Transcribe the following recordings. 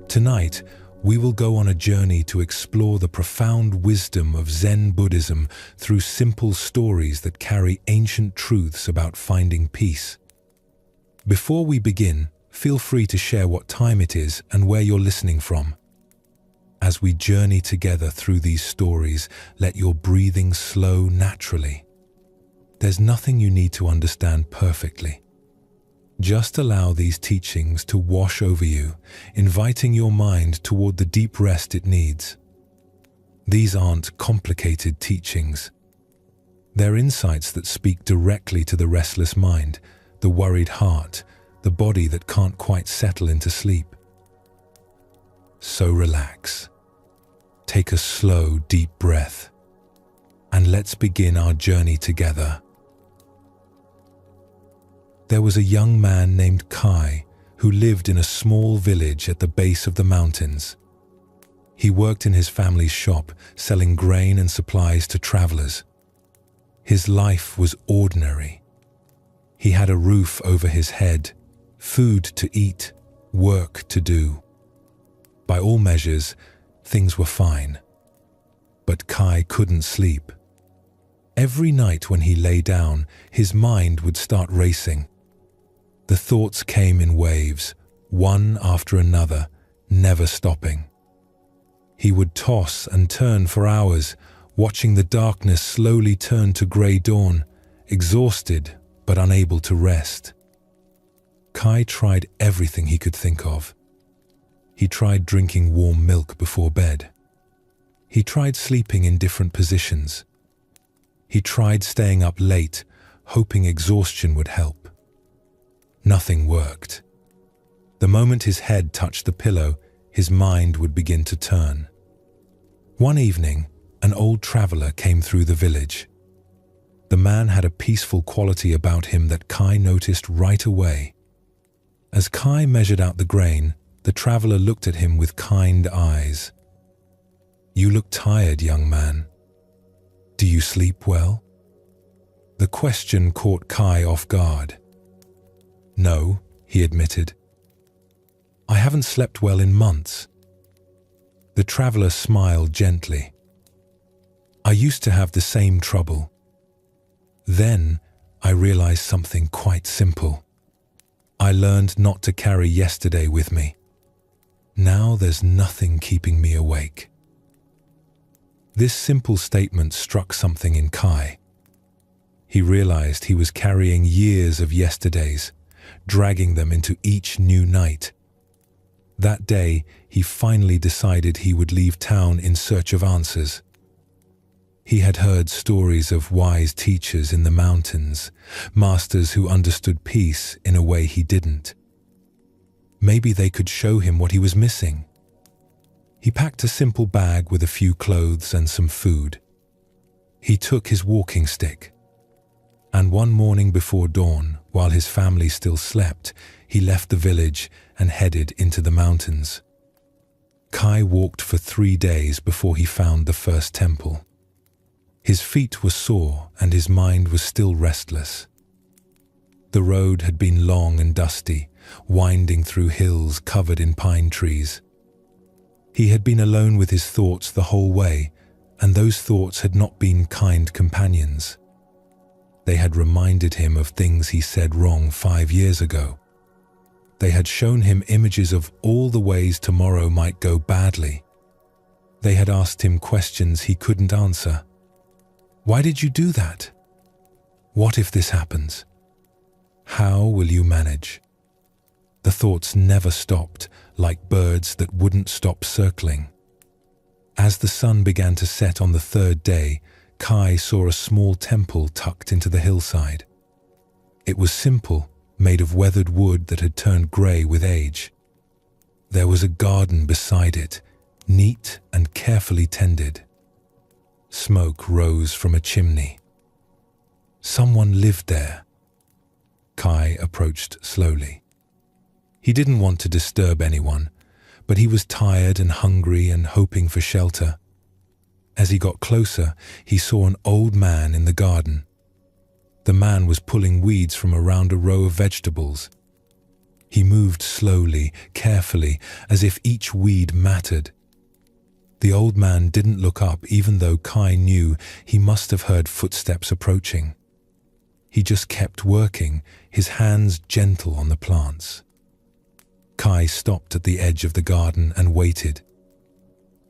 Tonight, we will go on a journey to explore the profound wisdom of Zen Buddhism through simple stories that carry ancient truths about finding peace. Before we begin, feel free to share what time it is and where you're listening from. As we journey together through these stories, let your breathing slow naturally. There's nothing you need to understand perfectly. Just allow these teachings to wash over you, inviting your mind toward the deep rest it needs. These aren't complicated teachings. They're insights that speak directly to the restless mind, the worried heart, the body that can't quite settle into sleep. So relax. Take a slow, deep breath, and let's begin our journey together. There was a young man named Kai who lived in a small village at the base of the mountains. He worked in his family's shop, selling grain and supplies to travelers. His life was ordinary. He had a roof over his head, food to eat, work to do. By all measures, things were fine. But Kai couldn't sleep. Every night when he lay down, his mind would start racing. The thoughts came in waves, one after another, never stopping. He would toss and turn for hours, watching the darkness slowly turn to grey dawn, exhausted but unable to rest. Kai tried everything he could think of. He tried drinking warm milk before bed. He tried sleeping in different positions. He tried staying up late, hoping exhaustion would help. Nothing worked. The moment his head touched the pillow, his mind would begin to turn. One evening, an old traveler came through the village. The man had a peaceful quality about him that Kai noticed right away. As Kai measured out the grain, the traveler looked at him with kind eyes. "You look tired, young man. Do you sleep well?" The question caught Kai off guard. "No," he admitted. "I haven't slept well in months." The traveler smiled gently. "I used to have the same trouble. Then I realized something quite simple. I learned not to carry yesterday with me. Now there's nothing keeping me awake." This simple statement struck something in Kai. He realized he was carrying years of yesterdays, dragging them into each new night. That day, he finally decided he would leave town in search of answers. He had heard stories of wise teachers in the mountains, masters who understood peace in a way he didn't. Maybe they could show him what he was missing. He packed a simple bag with a few clothes and some food. He took his walking stick. And one morning before dawn, while his family still slept, he left the village and headed into the mountains. Kai walked for 3 days before he found the first temple. His feet were sore and his mind was still restless. The road had been long and dusty, winding through hills covered in pine trees. He had been alone with his thoughts the whole way, and those thoughts had not been kind companions. They had reminded him of things he said wrong 5 years ago. They had shown him images of all the ways tomorrow might go badly. They had asked him questions he couldn't answer. Why did you do that? What if this happens? How will you manage? The thoughts never stopped, like birds that wouldn't stop circling. As the sun began to set on the 3rd day, Kai saw a small temple tucked into the hillside. It was simple, made of weathered wood that had turned grey with age. There was a garden beside it, neat and carefully tended. Smoke rose from a chimney. Someone lived there. Kai approached slowly. He didn't want to disturb anyone, but he was tired and hungry and hoping for shelter. As he got closer, he saw an old man in the garden. The man was pulling weeds from around a row of vegetables. He moved slowly, carefully, as if each weed mattered. The old man didn't look up even though Kai knew he must have heard footsteps approaching. He just kept working, his hands gentle on the plants. Kai stopped at the edge of the garden and waited.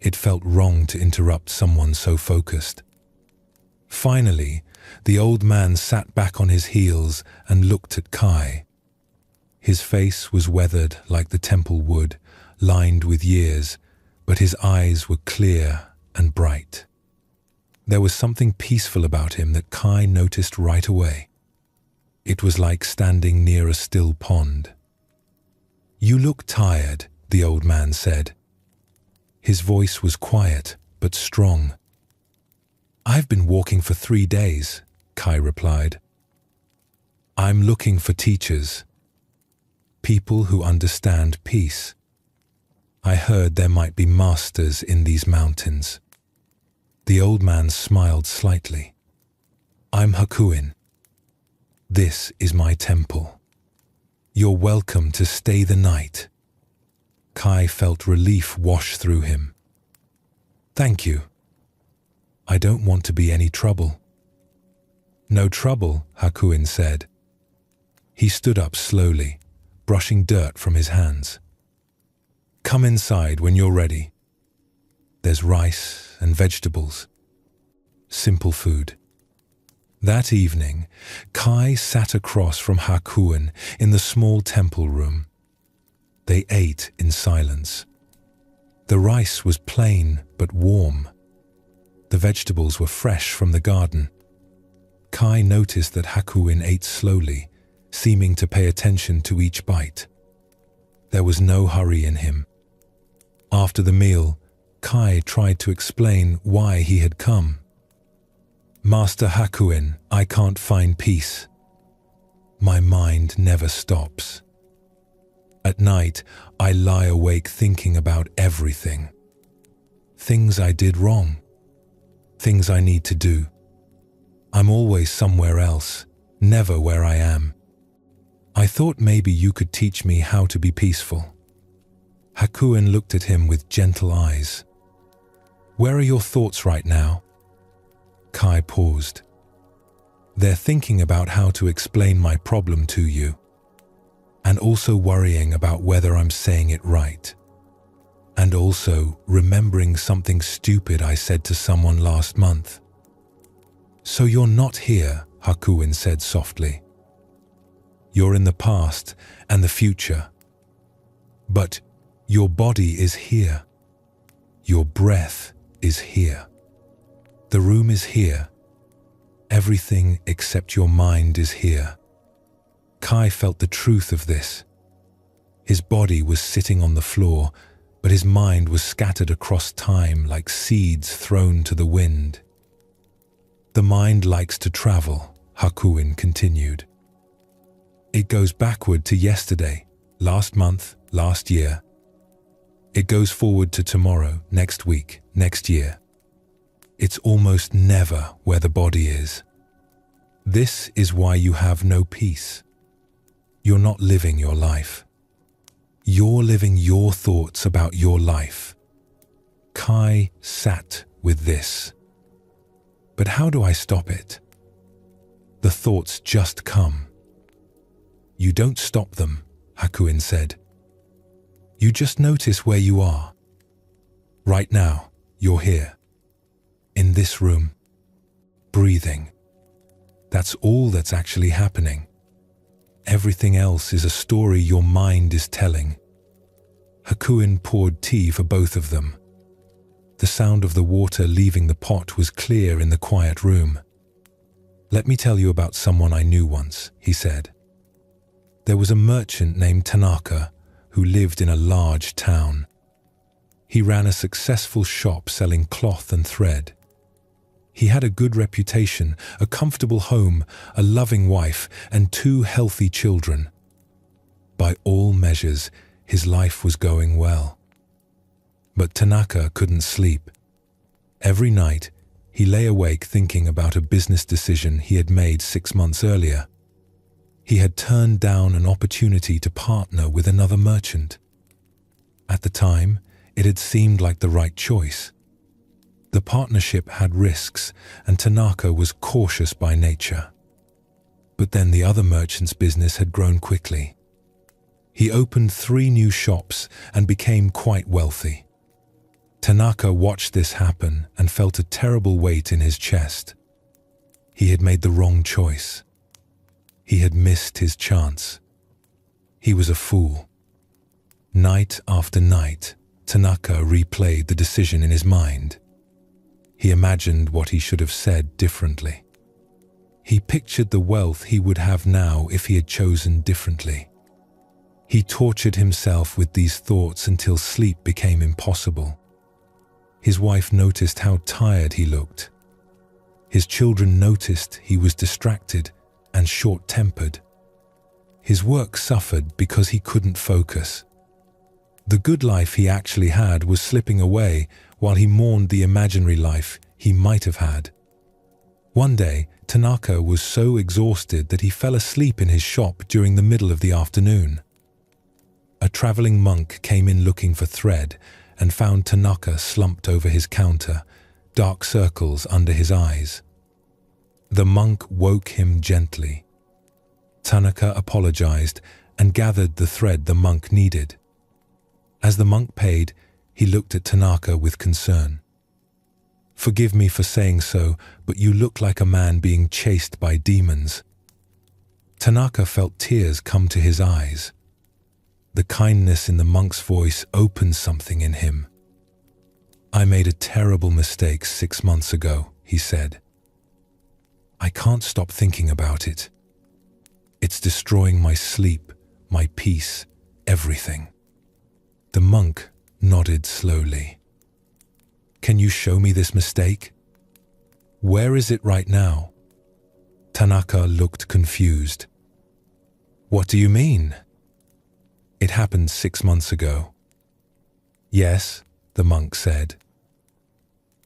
It felt wrong to interrupt someone so focused. Finally, the old man sat back on his heels and looked at Kai. His face was weathered like the temple wood, lined with years, but his eyes were clear and bright. There was something peaceful about him that Kai noticed right away. It was like standing near a still pond. "You look tired," the old man said. His voice was quiet but strong. "I've been walking for 3 days," Kai replied. "I'm looking for teachers, people who understand peace. I heard there might be masters in these mountains." The old man smiled slightly. "I'm Hakuin. This is my temple. You're welcome to stay the night." Kai felt relief wash through him. "Thank you. I don't want to be any trouble." "No trouble," Hakuin said. He stood up slowly, brushing dirt from his hands. "Come inside when you're ready. There's rice and vegetables. Simple food." That evening, Kai sat across from Hakuin in the small temple room. They ate in silence. The rice was plain but warm. The vegetables were fresh from the garden. Kai noticed that Hakuin ate slowly, seeming to pay attention to each bite. There was no hurry in him. After the meal, Kai tried to explain why he had come. "Master Hakuin, I can't find peace. My mind never stops. At night, I lie awake thinking about everything. Things I did wrong. Things I need to do. I'm always somewhere else, never where I am. I thought maybe you could teach me how to be peaceful." Hakuin looked at him with gentle eyes. "Where are your thoughts right now?" Kai paused. "They're thinking about how to explain my problem to you, and also worrying about whether I'm saying it right, and also remembering something stupid I said to someone last month." "So you're not here," Hakuin said softly. "You're in the past and the future. But your body is here. Your breath is here. The room is here. Everything except your mind is here." Kai felt the truth of this. His body was sitting on the floor, but his mind was scattered across time like seeds thrown to the wind. "The mind likes to travel," Hakuin continued. "It goes backward to yesterday, last month, last year. It goes forward to tomorrow, next week, next year. It's almost never where the body is. This is why you have no peace. You're not living your life. You're living your thoughts about your life." Kai sat with this. "But how do I stop it?" "The thoughts just come." "You don't stop them," Hakuin said. "You just notice where you are. Right now, you're here. In this room. Breathing. That's all that's actually happening. Everything else is a story your mind is telling." Hakuin poured tea for both of them. The sound of the water leaving the pot was clear in the quiet room. "Let me tell you about someone I knew once," he said. "There was a merchant named Tanaka who lived in a large town. He ran a successful shop selling cloth and thread. He had a good reputation, a comfortable home, a loving wife, and 2 healthy children. By all measures, his life was going well. But Tanaka couldn't sleep. Every night, he lay awake thinking about a business decision he had made 6 months earlier. He had turned down an opportunity to partner with another merchant. At the time, it had seemed like the right choice. The partnership had risks, and Tanaka was cautious by nature. But then the other merchant's business had grown quickly. He opened 3 new shops and became quite wealthy. Tanaka watched this happen and felt a terrible weight in his chest. He had made the wrong choice. He had missed his chance. He was a fool. Night after night, Tanaka replayed the decision in his mind. He imagined what he should have said differently. He pictured the wealth he would have now if he had chosen differently. He tortured himself with these thoughts until sleep became impossible. His wife noticed how tired he looked. His children noticed he was distracted and short-tempered. His work suffered because he couldn't focus. The good life he actually had was slipping away while he mourned the imaginary life he might have had. One day, Tanaka was so exhausted that he fell asleep in his shop during the middle of the afternoon. A traveling monk came in looking for thread and found Tanaka slumped over his counter, dark circles under his eyes. The monk woke him gently. Tanaka apologized and gathered the thread the monk needed. As the monk paid, he looked at Tanaka with concern. "Forgive me for saying so, but you look like a man being chased by demons." Tanaka felt tears come to his eyes. The kindness in the monk's voice opened something in him. "I made a terrible mistake 6 months ago," he said. "I can't stop thinking about it. It's destroying my sleep, my peace, everything." The monk nodded slowly. "Can you show me this mistake? Where is it right now?" Tanaka looked confused. "What do you mean?" "It happened 6 months ago." "Yes," the monk said.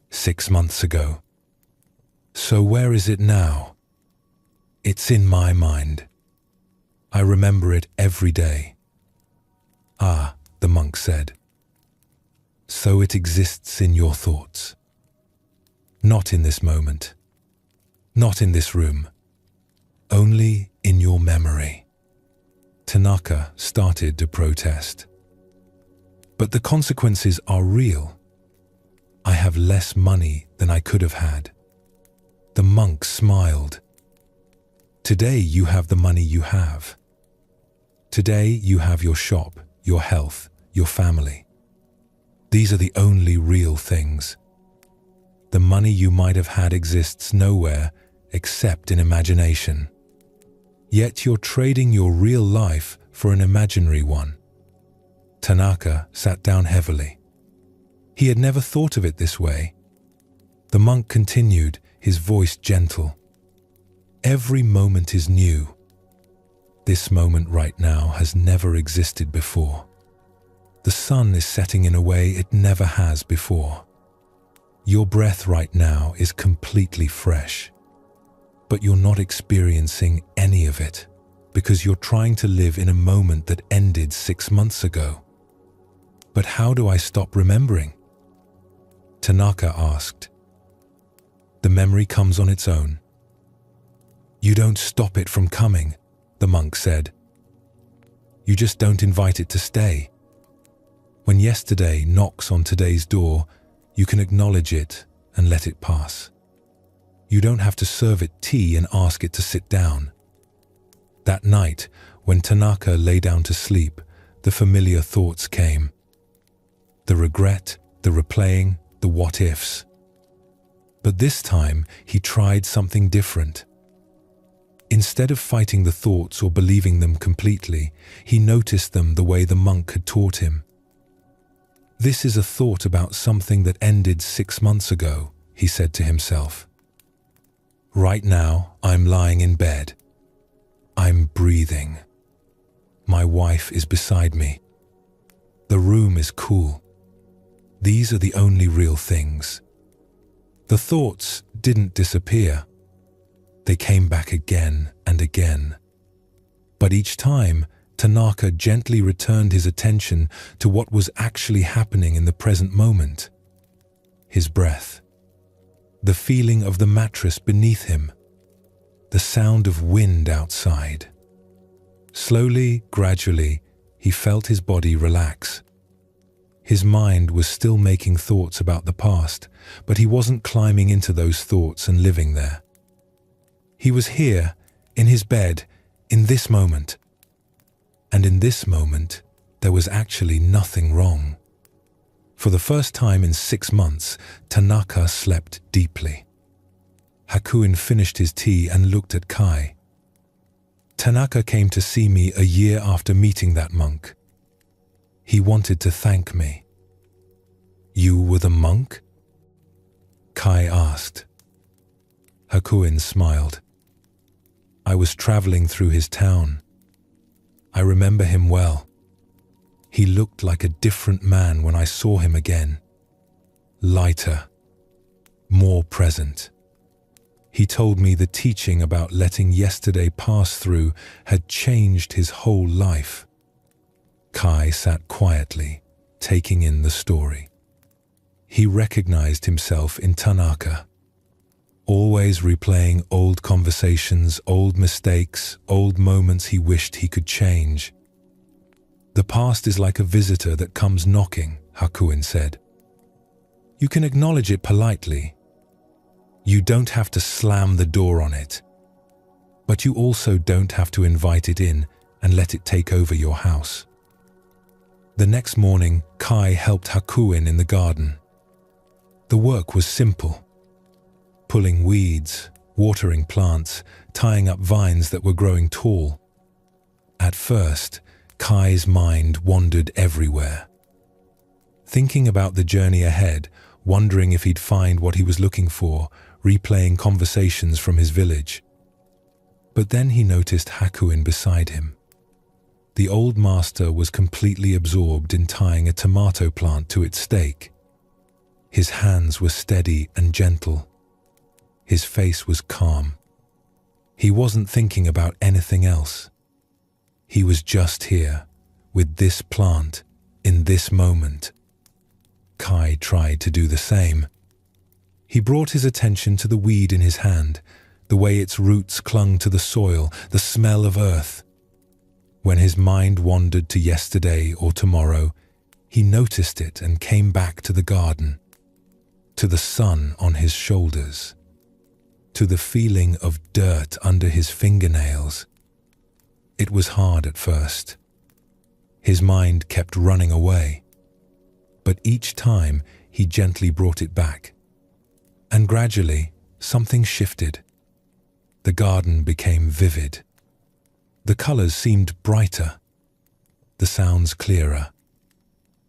6 months ago. So where is it now?" "It's in my mind. I remember it every day." "Ah," the monk said. "So it exists in your thoughts. Not in this moment. Not in this room. Only in your memory." Tanaka started to protest. "But the consequences are real. I have less money than I could have had." The monk smiled. "Today you have the money you have. Today you have your shop, your health, your family. These are the only real things. The money you might have had exists nowhere except in imagination. Yet you're trading your real life for an imaginary one." Tanaka sat down heavily. He had never thought of it this way. The monk continued, his voice gentle. "Every moment is new. This moment right now has never existed before. The sun is setting in a way it never has before. Your breath right now is completely fresh. But you're not experiencing any of it because you're trying to live in a moment that ended 6 months ago." "But how do I stop remembering?" Tanaka asked. "The memory comes on its own." "You don't stop it from coming," the monk said. "You just don't invite it to stay. When yesterday knocks on today's door, you can acknowledge it and let it pass. You don't have to serve it tea and ask it to sit down." That night, when Tanaka lay down to sleep, the familiar thoughts came. The regret, the replaying, the what-ifs. But this time, he tried something different. Instead of fighting the thoughts or believing them completely, he noticed them the way the monk had taught him. "This is a thought about something that ended 6 months ago," he said to himself. "Right now, I'm lying in bed. I'm breathing. My wife is beside me. The room is cool. These are the only real things." The thoughts didn't disappear. They came back again and again. But each time, Tanaka gently returned his attention to what was actually happening in the present moment. His breath, the feeling of the mattress beneath him, the sound of wind outside. Slowly, gradually, he felt his body relax. His mind was still making thoughts about the past, but he wasn't climbing into those thoughts and living there. He was here, in his bed, in this moment. And in this moment, there was actually nothing wrong. For the first time in 6 months, Tanaka slept deeply. Hakuin finished his tea and looked at Kai. Tanaka came to see me a year after meeting that monk. He wanted to thank me. You were the monk? Kai asked. Hakuin smiled. I was traveling through his town. I remember him well. He looked like a different man when I saw him again. Lighter, more present. He told me the teaching about letting yesterday pass through had changed his whole life. Kai sat quietly, taking in the story. He recognized himself in Tanaka, always replaying old conversations, old mistakes, old moments he wished he could change. The past is like a visitor that comes knocking, Hakuin said. You can acknowledge it politely. You don't have to slam the door on it. But you also don't have to invite it in and let it take over your house. The next morning, Kai helped Hakuin in the garden. The work was simple. Pulling weeds, watering plants, tying up vines that were growing tall. At first, Kai's mind wandered everywhere. Thinking about the journey ahead, wondering if he'd find what he was looking for, replaying conversations from his village. But then he noticed Hakuin beside him. The old master was completely absorbed in tying a tomato plant to its stake. His hands were steady and gentle. His face was calm. He wasn't thinking about anything else. He was just here, with this plant, in this moment. Kai tried to do the same. He brought his attention to the weed in his hand, the way its roots clung to the soil, the smell of earth. When his mind wandered to yesterday or tomorrow, he noticed it and came back to the garden, to the sun on his shoulders, to the feeling of dirt under his fingernails. It was hard at first. His mind kept running away. But each time he gently brought it back. And gradually, something shifted. The garden became vivid. The colors seemed brighter. The sounds clearer.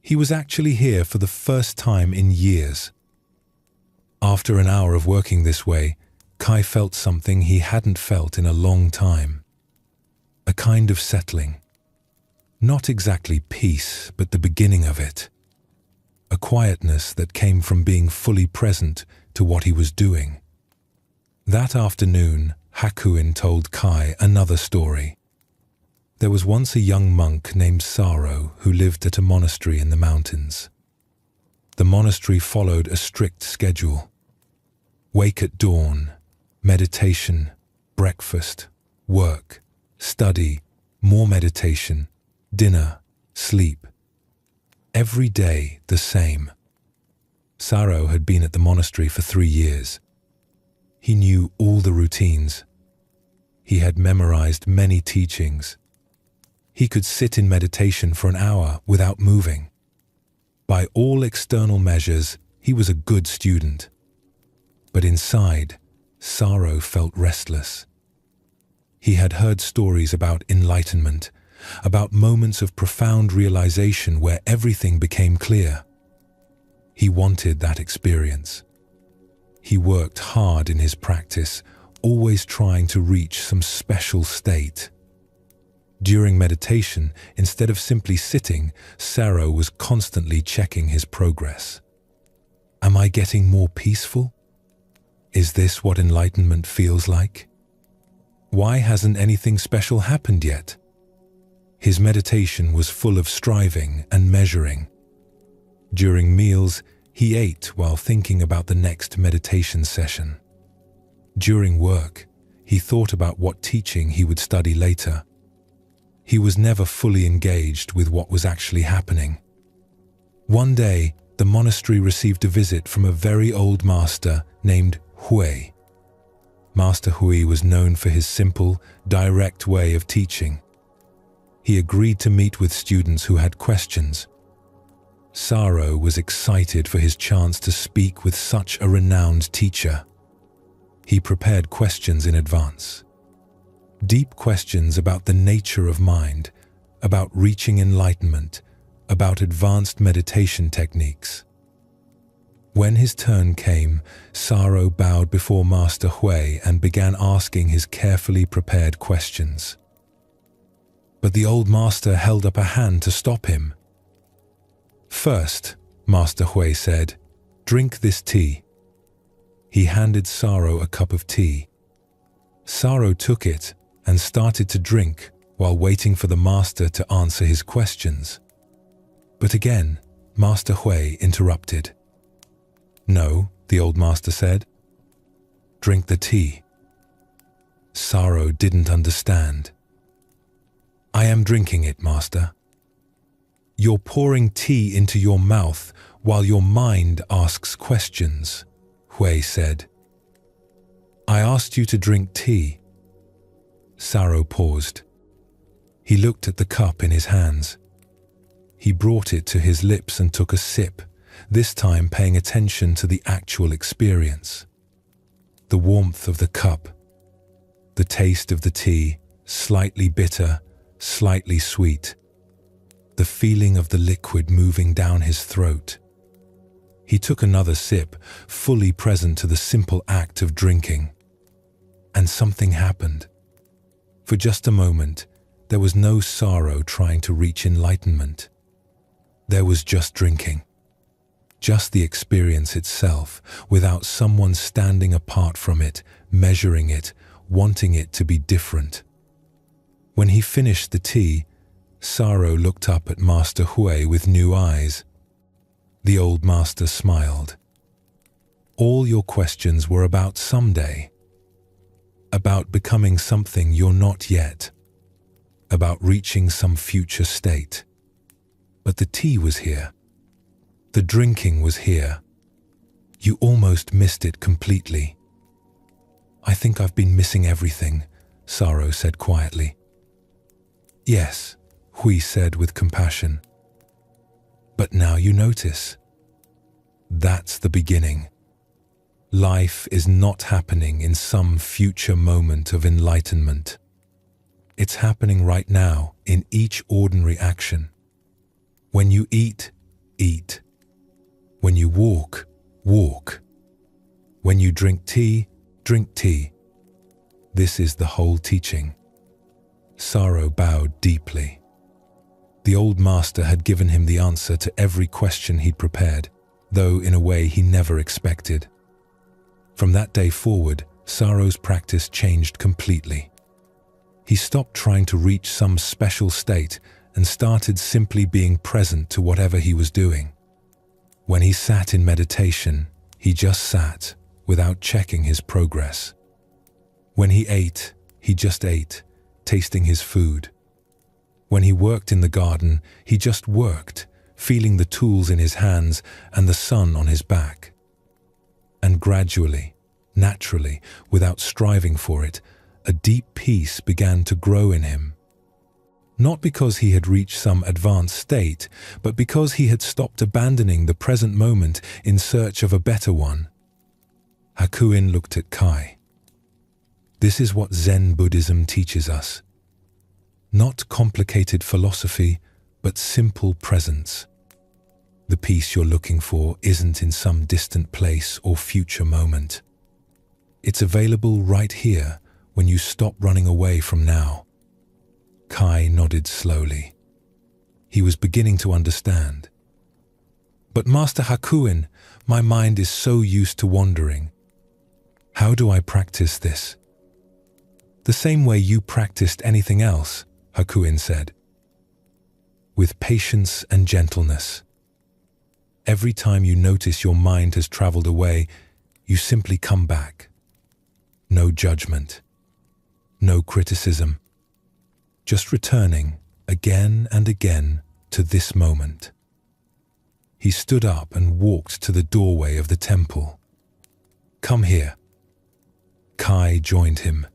He was actually here for the first time in years. After an hour of working this way, Kai felt something he hadn't felt in a long time. A kind of settling. Not exactly peace, but the beginning of it. A quietness that came from being fully present to what he was doing. That afternoon, Hakuin told Kai another story. There was once a young monk named Saro who lived at a monastery in the mountains. The monastery followed a strict schedule. Wake at dawn, meditation, breakfast, work, study, more meditation, dinner, sleep. Every day the same. Saro had been at the monastery for 3 years. He knew all the routines. He had memorized many teachings. He could sit in meditation for an hour without moving. By all external measures, he was a good student. But inside, Saro felt restless. He had heard stories about enlightenment, about moments of profound realization where everything became clear. He wanted that experience. He worked hard in his practice, always trying to reach some special state. During meditation, instead of simply sitting, Saro was constantly checking his progress. Am I getting more peaceful? Is this what enlightenment feels like? Why hasn't anything special happened yet? His meditation was full of striving and measuring. During meals, he ate while thinking about the next meditation session. During work, he thought about what teaching he would study later. He was never fully engaged with what was actually happening. One day, the monastery received a visit from a very old master named Hui. Master Hui was known for his simple, direct way of teaching. He agreed to meet with students who had questions. Saro was excited for his chance to speak with such a renowned teacher. He prepared questions in advance. Deep questions about the nature of mind, about reaching enlightenment, about advanced meditation techniques. When his turn came, Saro bowed before Master Hui and began asking his carefully prepared questions. But the old master held up a hand to stop him. "First," Master Hui said, "drink this tea." He handed Saro a cup of tea. Saro took it and started to drink while waiting for the master to answer his questions. But again, Master Hui interrupted. "No," the old master said. "Drink the tea." Saro didn't understand. "I am drinking it, master." "You're pouring tea into your mouth while your mind asks questions," Hui said. "I asked you to drink tea." Saro paused. He looked at the cup in his hands. He brought it to his lips and took a sip, this time paying attention to the actual experience. The warmth of the cup, the taste of the tea, slightly bitter, slightly sweet, the feeling of the liquid moving down his throat. He took another sip, fully present to the simple act of drinking. And something happened. For just a moment, there was no sorrow trying to reach enlightenment. There was just drinking. Just the experience itself, without someone standing apart from it, measuring it, wanting it to be different. When he finished the tea, Saro looked up at Master Hui with new eyes. The old master smiled. "All your questions were about someday. About becoming something you're not yet. About reaching some future state. But the tea was here. The drinking was here. You almost missed it completely." "I think I've been missing everything," Saro said quietly. "Yes," Hui said with compassion. "But now you notice. That's the beginning. Life is not happening in some future moment of enlightenment. It's happening right now in each ordinary action. When you eat, eat. When you walk, walk. When you drink tea, drink tea. This is the whole teaching." Saro bowed deeply. The old master had given him the answer to every question he'd prepared, though in a way he never expected. From that day forward, Saro's practice changed completely. He stopped trying to reach some special state and started simply being present to whatever he was doing. When he sat in meditation, he just sat without checking his progress. When he ate, he just ate, tasting his food. When he worked in the garden, he just worked, feeling the tools in his hands and the sun on his back. And gradually, naturally, without striving for it, a deep peace began to grow in him. Not because he had reached some advanced state, but because he had stopped abandoning the present moment in search of a better one. Hakuin looked at Kai. This is what Zen Buddhism teaches us. Not complicated philosophy, but simple presence. The peace you're looking for isn't in some distant place or future moment. It's available right here when you stop running away from now. Kai nodded slowly. He was beginning to understand. But Master Hakuin, my mind is so used to wandering. How do I practice this? The same way you practiced anything else, Hakuin said. with patience and gentleness. Every time you notice your mind has traveled away, you simply come back. No judgment, no criticism, just returning again and again to this moment. He stood up and walked to the doorway of the temple. "Come here." Kai joined him.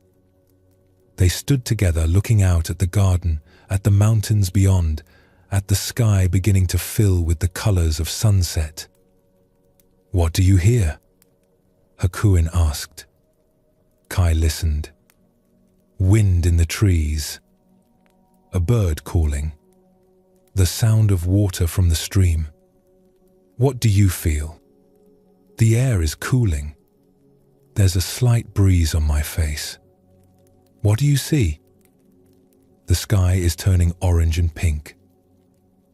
They stood together looking out at the garden, at the mountains beyond, at the sky beginning to fill with the colors of sunset. "What do you hear?" Hakuin asked. Kai listened. Wind in the trees. A bird calling. The sound of water from the stream. "What do you feel?" "The air is cooling. There's a slight breeze on my face." "What do you see?" "The sky is turning orange and pink.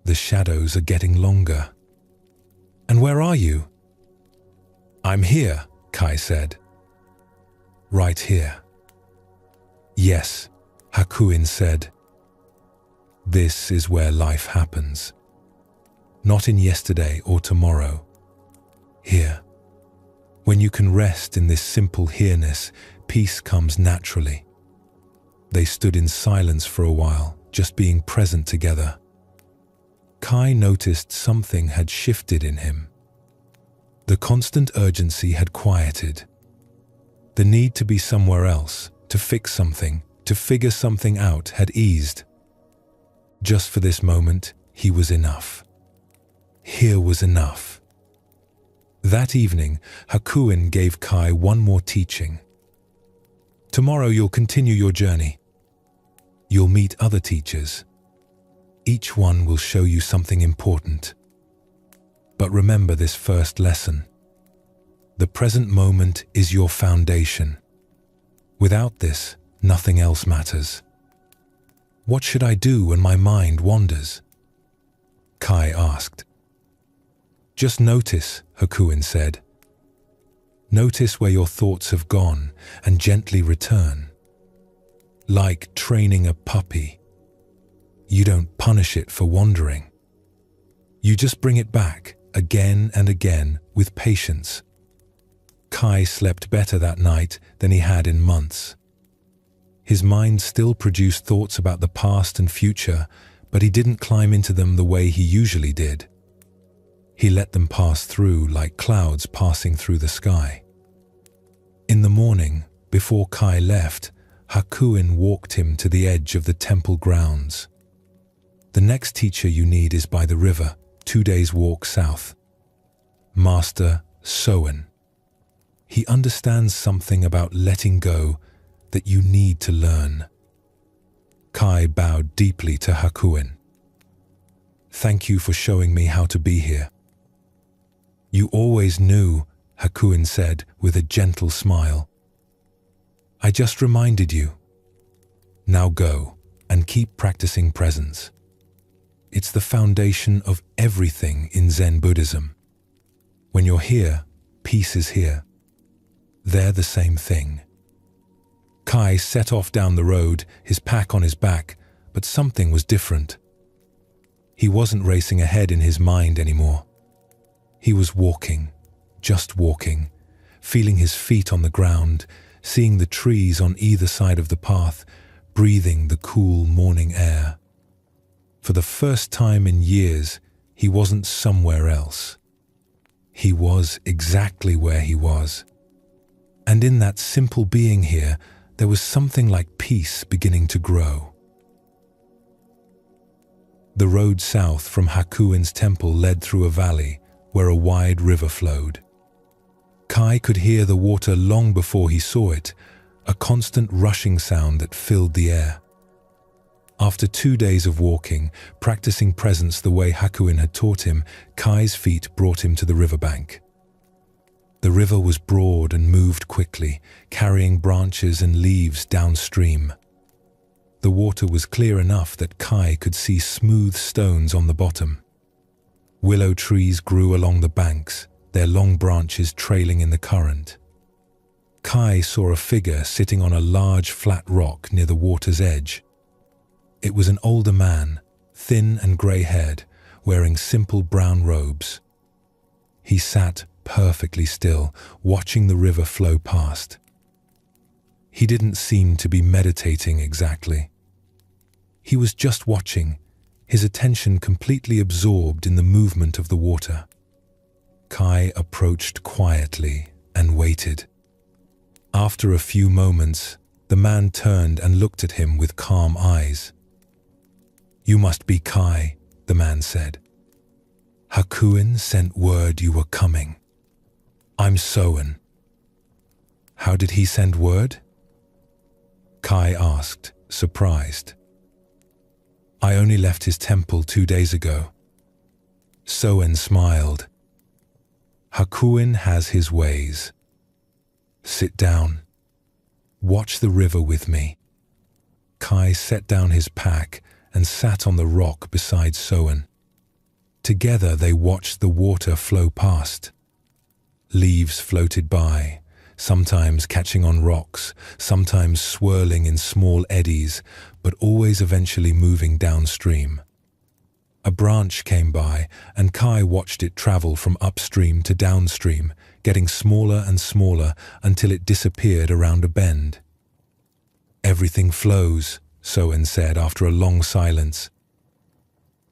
The shadows are getting longer." "And where are you?" "I'm here," Kai said. "Right here." "Yes," Hakuin said. "This is where life happens. Not in yesterday or tomorrow. Here. When you can rest in this simple here-ness, peace comes naturally." They stood in silence for a while, just being present together. Kai noticed something had shifted in him. The constant urgency had quieted. The need to be somewhere else, to fix something, to figure something out had eased. Just for this moment, he was enough. Here was enough. That evening, Hakuin gave Kai one more teaching. "Tomorrow you'll continue your journey. You'll meet other teachers. Each one will show you something important. But remember this first lesson. The present moment is your foundation. Without this, nothing else matters." "What should I do when my mind wanders?" Kai asked. "Just notice," Hakuin said. "Notice where your thoughts have gone and gently return. Like training a puppy. You don't punish it for wandering. You just bring it back again and again with patience." Kai slept better that night than he had in months. His mind still produced thoughts about the past and future, but he didn't climb into them the way he usually did. He let them pass through like clouds passing through the sky. In the morning, before Kai left, Hakuin walked him to the edge of the temple grounds. "The next teacher you need is by the river, 2 days' walk south. Master Soen. He understands something about letting go that you need to learn." Kai bowed deeply to Hakuin. "Thank you for showing me how to be here." "You always knew," Hakuin said with a gentle smile. "I just reminded you. Now go and keep practicing presence. It's the foundation of everything in Zen Buddhism. When you're here, peace is here. They're the same thing." Kai set off down the road, his pack on his back, but something was different. He wasn't racing ahead in his mind anymore. He was walking, just walking, feeling his feet on the ground, seeing the trees on either side of the path, breathing the cool morning air. For the first time in years, he wasn't somewhere else. He was exactly where he was. And in that simple being here, there was something like peace beginning to grow. The road south from Hakuin's temple led through a valley where a wide river flowed. Kai could hear the water long before he saw it, a constant rushing sound that filled the air. After 2 days of walking, practicing presence the way Hakuin had taught him, Kai's feet brought him to the riverbank. The river was broad and moved quickly, carrying branches and leaves downstream. The water was clear enough that Kai could see smooth stones on the bottom. Willow trees grew along the banks, their long branches trailing in the current. Kai saw a figure sitting on a large flat rock near the water's edge. It was an older man, thin and grey-haired, wearing simple brown robes. He sat perfectly still, watching the river flow past. He didn't seem to be meditating exactly. He was just watching, his attention completely absorbed in the movement of the water. Kai approached quietly and waited. After a few moments, the man turned and looked at him with calm eyes. "You must be Kai," the man said. "Hakuin sent word you were coming. I'm Soen." "How did he send word?" Kai asked, surprised. "I only left his temple 2 days ago." Soen smiled. "Hakuin has his ways. Sit down. Watch the river with me." Kai set down his pack and sat on the rock beside Soen. Together they watched the water flow past. Leaves floated by, sometimes catching on rocks, sometimes swirling in small eddies, but always eventually moving downstream. A branch came by, and Kai watched it travel from upstream to downstream, getting smaller and smaller until it disappeared around a bend. "Everything flows," Soen said after a long silence.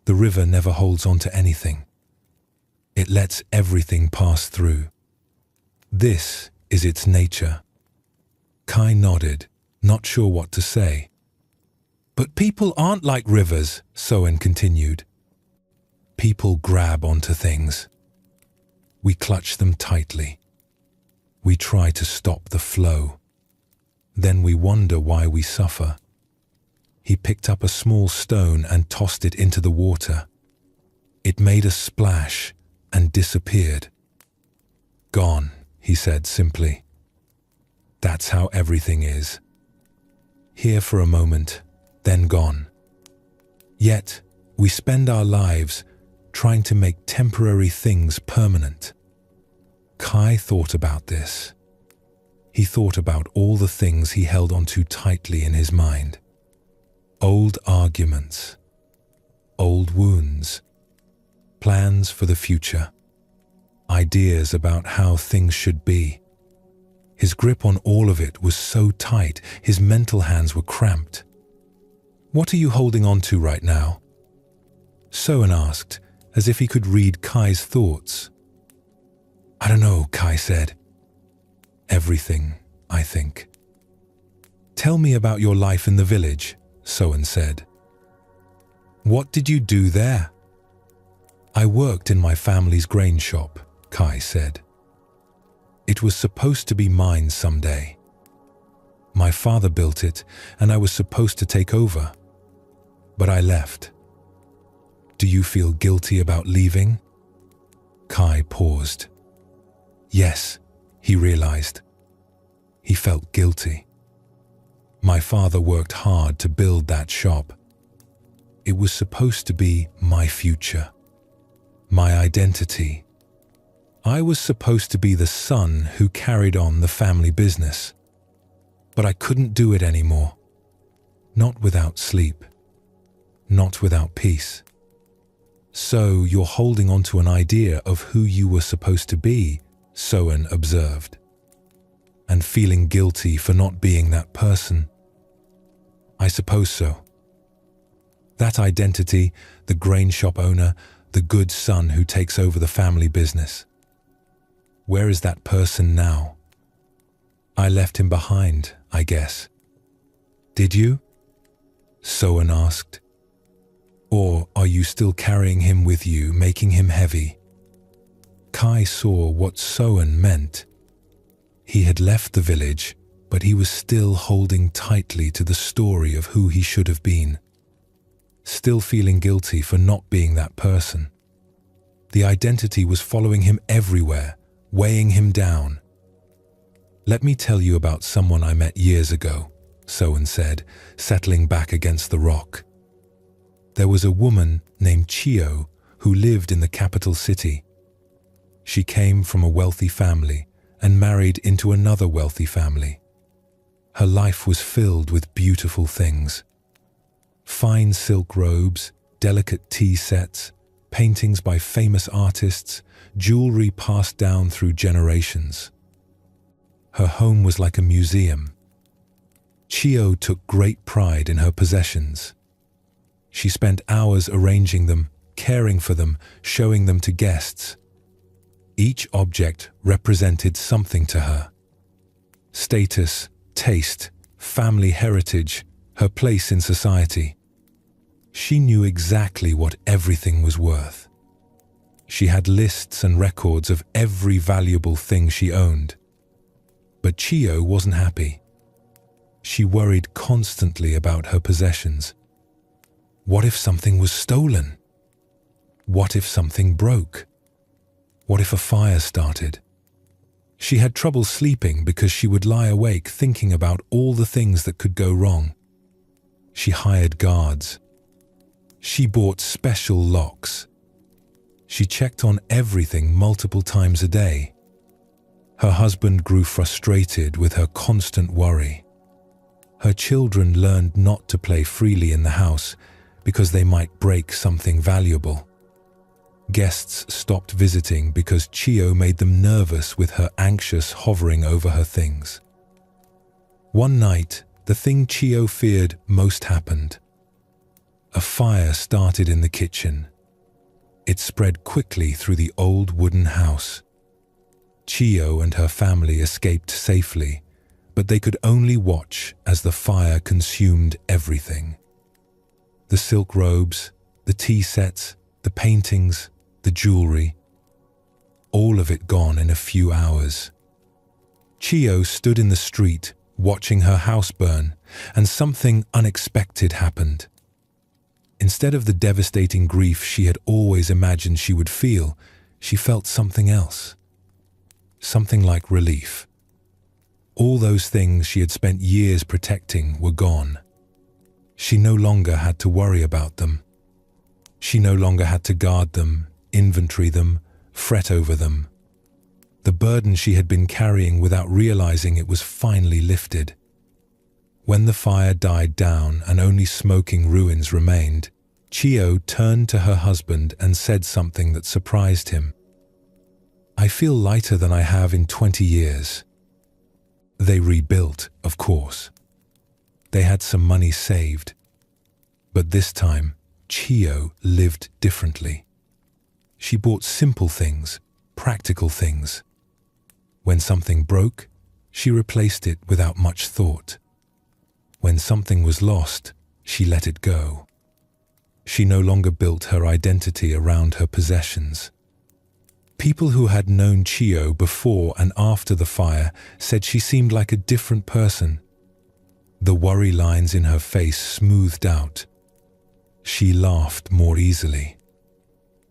"The river never holds on to anything. It lets everything pass through. This is its nature." Kai nodded, not sure what to say. "But people aren't like rivers," Soen continued. "People grab onto things. We clutch them tightly. We try to stop the flow. Then we wonder why we suffer." He picked up a small stone and tossed it into the water. It made a splash and disappeared. "Gone," he said simply. "That's how everything is. Here for a moment, then gone. Yet, we spend our lives trying to make temporary things permanent." Kai thought about this. He thought about all the things he held onto tightly in his mind. Old arguments, old wounds, plans for the future, ideas about how things should be. His grip on all of it was so tight, his mental hands were cramped. "What are you holding on to right now?" Soen asked, as if he could read Kai's thoughts. "I don't know," Kai said. "Everything, I think." "Tell me about your life in the village," Soen said. "What did you do there?" "I worked in my family's grain shop," Kai said. "It was supposed to be mine someday. My father built it, and I was supposed to take over. But I left." "Do you feel guilty about leaving?" Kai paused. Yes, he realized. He felt guilty. My father worked hard to build that shop. It was supposed to be my future, my identity. I was supposed to be the son who carried on the family business. But I couldn't do it anymore. Not without sleep. Not without peace. "So you're holding on to an idea of who you were supposed to be," Soen observed. "And feeling guilty for not being that person." "I suppose so. That identity, the grain shop owner, the good son who takes over the family business. Where is that person now?" "I left him behind, I guess." "Did you?" Soen asked. "Or are you still carrying him with you, making him heavy?" Kai saw what Soen meant. He had left the village, but he was still holding tightly to the story of who he should have been. Still feeling guilty for not being that person. The identity was following him everywhere, weighing him down. "Let me tell you about someone I met years ago," Soen said, settling back against the rock. "There was a woman named Chio who lived in the capital city. She came from a wealthy family and married into another wealthy family. Her life was filled with beautiful things. Fine silk robes, delicate tea sets, paintings by famous artists, jewelry passed down through generations. Her home was like a museum. Chio took great pride in her possessions. She spent hours arranging them, caring for them, showing them to guests. Each object represented something to her. Status, taste, family heritage, her place in society. She knew exactly what everything was worth. She had lists and records of every valuable thing she owned. But Chio wasn't happy. She worried constantly about her possessions. What if something was stolen? What if something broke? What if a fire started? She had trouble sleeping because she would lie awake thinking about all the things that could go wrong. She hired guards. She bought special locks. She checked on everything multiple times a day. Her husband grew frustrated with her constant worry. Her children learned not to play freely in the house because they might break something valuable. Guests stopped visiting because Chio made them nervous with her anxious hovering over her things. One night, the thing Chio feared most happened. A fire started in the kitchen. It spread quickly through the old wooden house. Chio and her family escaped safely, but they could only watch as the fire consumed everything. The silk robes, the tea sets, the paintings, the jewelry, all of it gone in a few hours. Chio stood in the street watching her house burn, and something unexpected happened. Instead of the devastating grief she had always imagined she would feel, she felt something else. Something like relief. All those things she had spent years protecting were gone. She no longer had to worry about them. She no longer had to guard them, inventory them, fret over them. The burden she had been carrying without realizing it was finally lifted. When the fire died down and only smoking ruins remained, Chio turned to her husband and said something that surprised him. "I feel lighter than I have in 20 years. They rebuilt, of course. They had some money saved. But this time, Chio lived differently. She bought simple things, practical things. When something broke, she replaced it without much thought. When something was lost, she let it go. She no longer built her identity around her possessions. People who had known Chio before and after the fire said she seemed like a different person. The worry lines in her face smoothed out. She laughed more easily.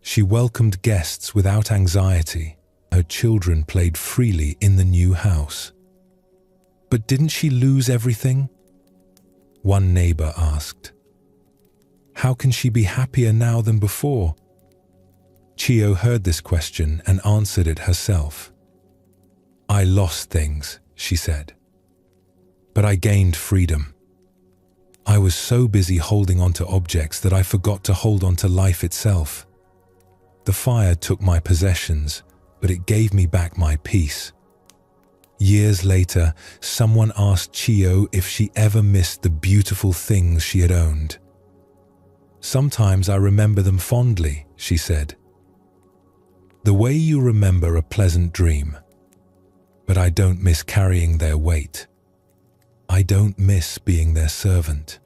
She welcomed guests without anxiety. Her children played freely in the new house. But didn't she lose everything? One neighbor asked. How can she be happier now than before? Chio heard this question and answered it herself. I lost things, she said. But I gained freedom. I was so busy holding on to objects that I forgot to hold on to life itself. The fire took my possessions, but it gave me back my peace. Years later, someone asked Chio if she ever missed the beautiful things she had owned. Sometimes I remember them fondly, she said. The way you remember a pleasant dream. But I don't miss carrying their weight. I don't miss being their servant.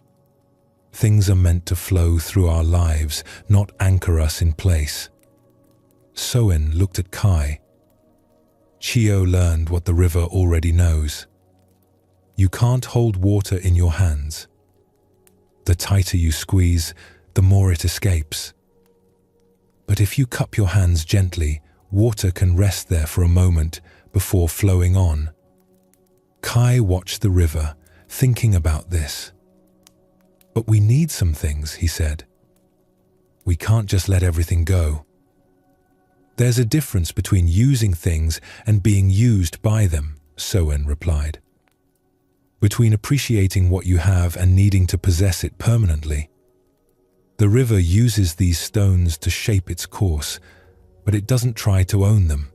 Things are meant to flow through our lives, not anchor us in place. Soen looked at Kai. Chio learned what the river already knows. You can't hold water in your hands. The tighter you squeeze, the more it escapes. But if you cup your hands gently, water can rest there for a moment before flowing on. Kai watched the river, thinking about this. But we need some things, he said. We can't just let everything go. There's a difference between using things and being used by them, Soen replied. Between appreciating what you have and needing to possess it permanently. The river uses these stones to shape its course, but it doesn't try to own them.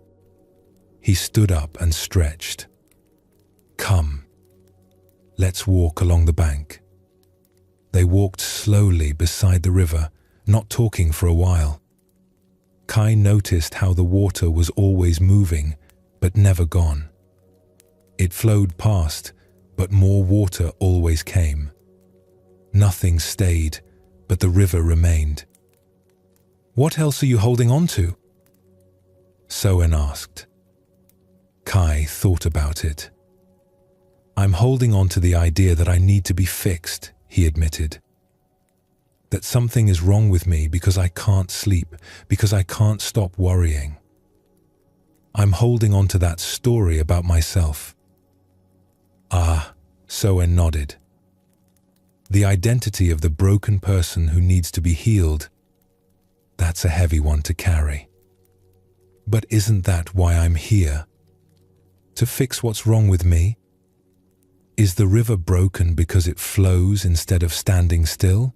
He stood up and stretched. Come, let's walk along the bank. They walked slowly beside the river, not talking for a while. Kai noticed how the water was always moving, but never gone. It flowed past, but more water always came. Nothing stayed, but the river remained. What else are you holding on to? Soen asked. Kai thought about it. I'm holding on to the idea that I need to be fixed, he admitted. That something is wrong with me because I can't sleep, because I can't stop worrying. I'm holding on to that story about myself. Ah, Soen nodded. The identity of the broken person who needs to be healed, that's a heavy one to carry. But isn't that why I'm here? To fix what's wrong with me? Is the river broken because it flows instead of standing still?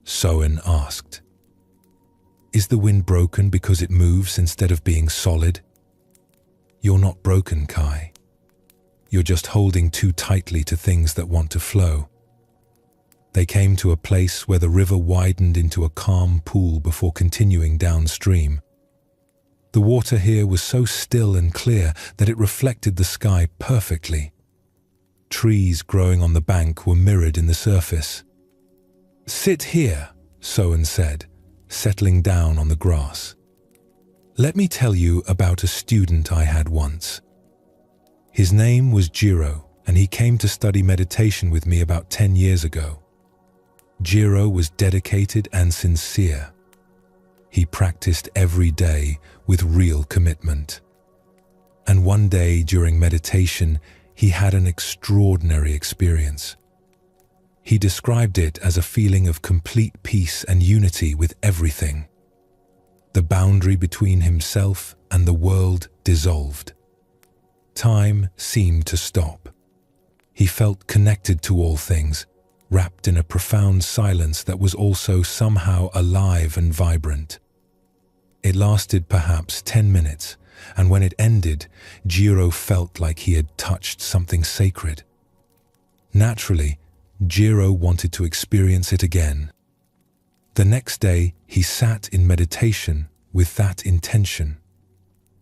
Soen asked. Is the wind broken because it moves instead of being solid? You're not broken, Kai. You're just holding too tightly to things that want to flow. They came to a place where the river widened into a calm pool before continuing downstream. The water here was so still and clear that it reflected the sky perfectly. Trees growing on the bank were mirrored in the surface. Sit here, Soen said, settling down on the grass. Let me tell you about a student I had once. His name was Jiro, and he came to study meditation with me about 10 years ago. Jiro was dedicated and sincere. He practiced every day with real commitment. And one day during meditation, he had an extraordinary experience. He described it as a feeling of complete peace and unity with everything. The boundary between himself and the world dissolved. Time seemed to stop. He felt connected to all things, wrapped in a profound silence that was also somehow alive and vibrant. It lasted perhaps 10 minutes, and when it ended, Jiro felt like he had touched something sacred. Naturally, Jiro wanted to experience it again. The next day, he sat in meditation with that intention.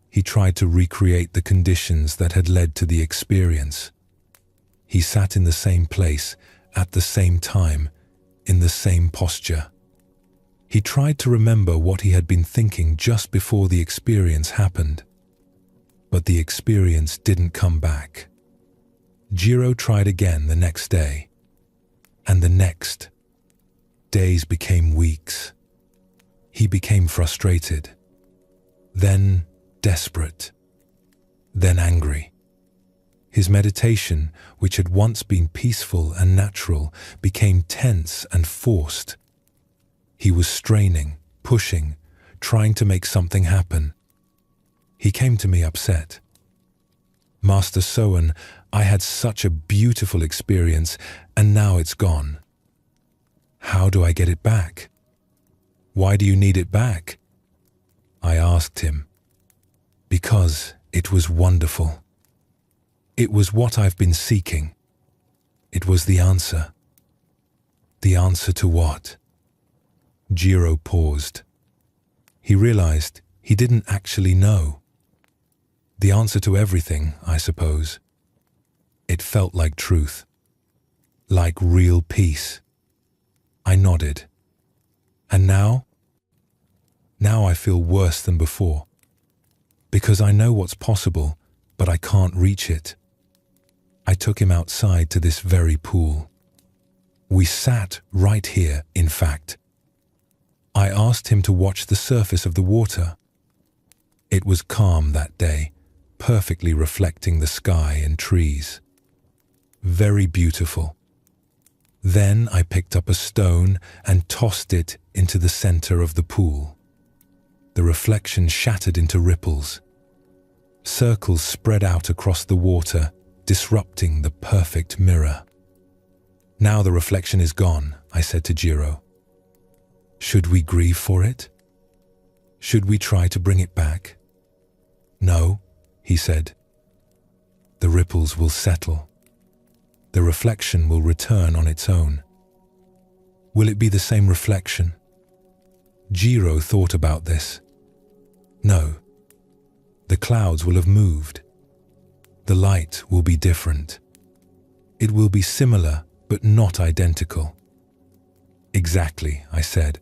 He tried to recreate the conditions that had led to the experience. He sat in the same place, at the same time, in the same posture. He tried to remember what he had been thinking just before the experience happened. But the experience didn't come back. Jiro tried again the next day. And the next. Days became weeks. He became frustrated. Then desperate. Then angry. His meditation, which had once been peaceful and natural, became tense and forced. He was straining, pushing, trying to make something happen. He came to me upset. Master Soen, I had such a beautiful experience, and now it's gone. How do I get it back? Why do you need it back? I asked him. Because it was wonderful. It was what I've been seeking. It was the answer. The answer to what? Jiro paused. He realized he didn't actually know. The answer to everything, I suppose. It felt like truth. Like real peace. I nodded. And now? Now I feel worse than before. Because I know what's possible, but I can't reach it. I took him outside to this very pool. We sat right here, in fact. I asked him to watch the surface of the water. It was calm that day, perfectly reflecting the sky and trees. Very beautiful. Then I picked up a stone and tossed it into the center of the pool. The reflection shattered into ripples. Circles spread out across the water, disrupting the perfect mirror. Now the reflection is gone, I said to Jiro. Should we grieve for it? Should we try to bring it back? No, he said. The ripples will settle. The reflection will return on its own. Will it be the same reflection? Jiro thought about this. No. The clouds will have moved. The light will be different. It will be similar, but not identical. Exactly, I said.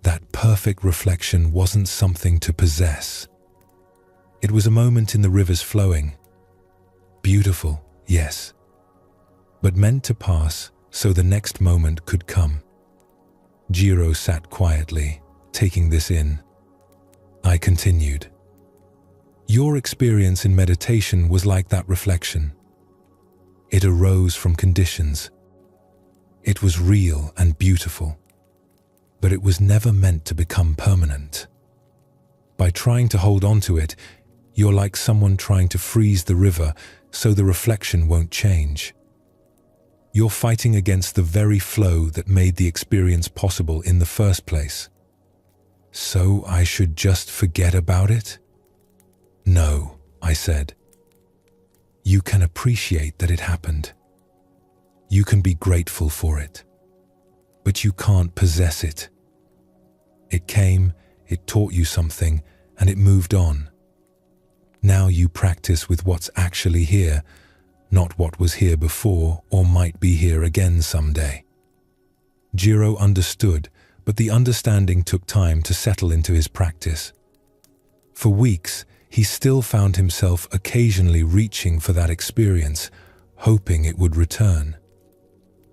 That perfect reflection wasn't something to possess. It was a moment in the river's flowing. Beautiful, yes, but meant to pass so the next moment could come. Jiro sat quietly, taking this in. I continued. Your experience in meditation was like that reflection. It arose from conditions. It was real and beautiful, but it was never meant to become permanent. By trying to hold on to it, you're like someone trying to freeze the river so the reflection won't change. You're fighting against the very flow that made the experience possible in the first place. So I should just forget about it? No, I said. You can appreciate that it happened. You can be grateful for it. But you can't possess it. It came, it taught you something, and it moved on. Now you practice with what's actually here, not what was here before or might be here again someday. Jiro understood, but the understanding took time to settle into his practice. For weeks, he still found himself occasionally reaching for that experience, hoping it would return.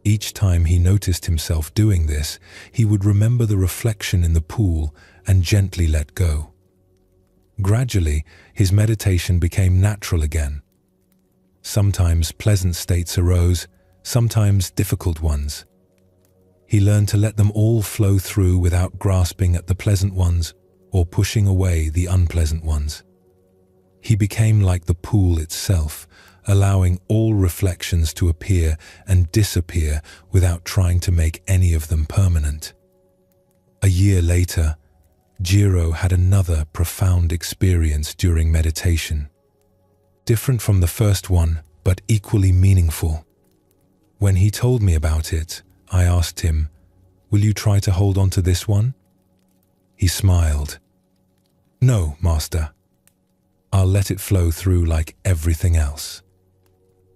Each time he noticed himself doing this, he would remember the reflection in the pool and gently let go. Gradually, his meditation became natural again. Sometimes pleasant states arose, sometimes difficult ones. He learned to let them all flow through without grasping at the pleasant ones or pushing away the unpleasant ones. He became like the pool itself, allowing all reflections to appear and disappear without trying to make any of them permanent. A year later, Jiro had another profound experience during meditation. Different from the first one, but equally meaningful. When he told me about it, I asked him, "Will you try to hold on to this one?" He smiled. "No, Master. I'll let it flow through like everything else.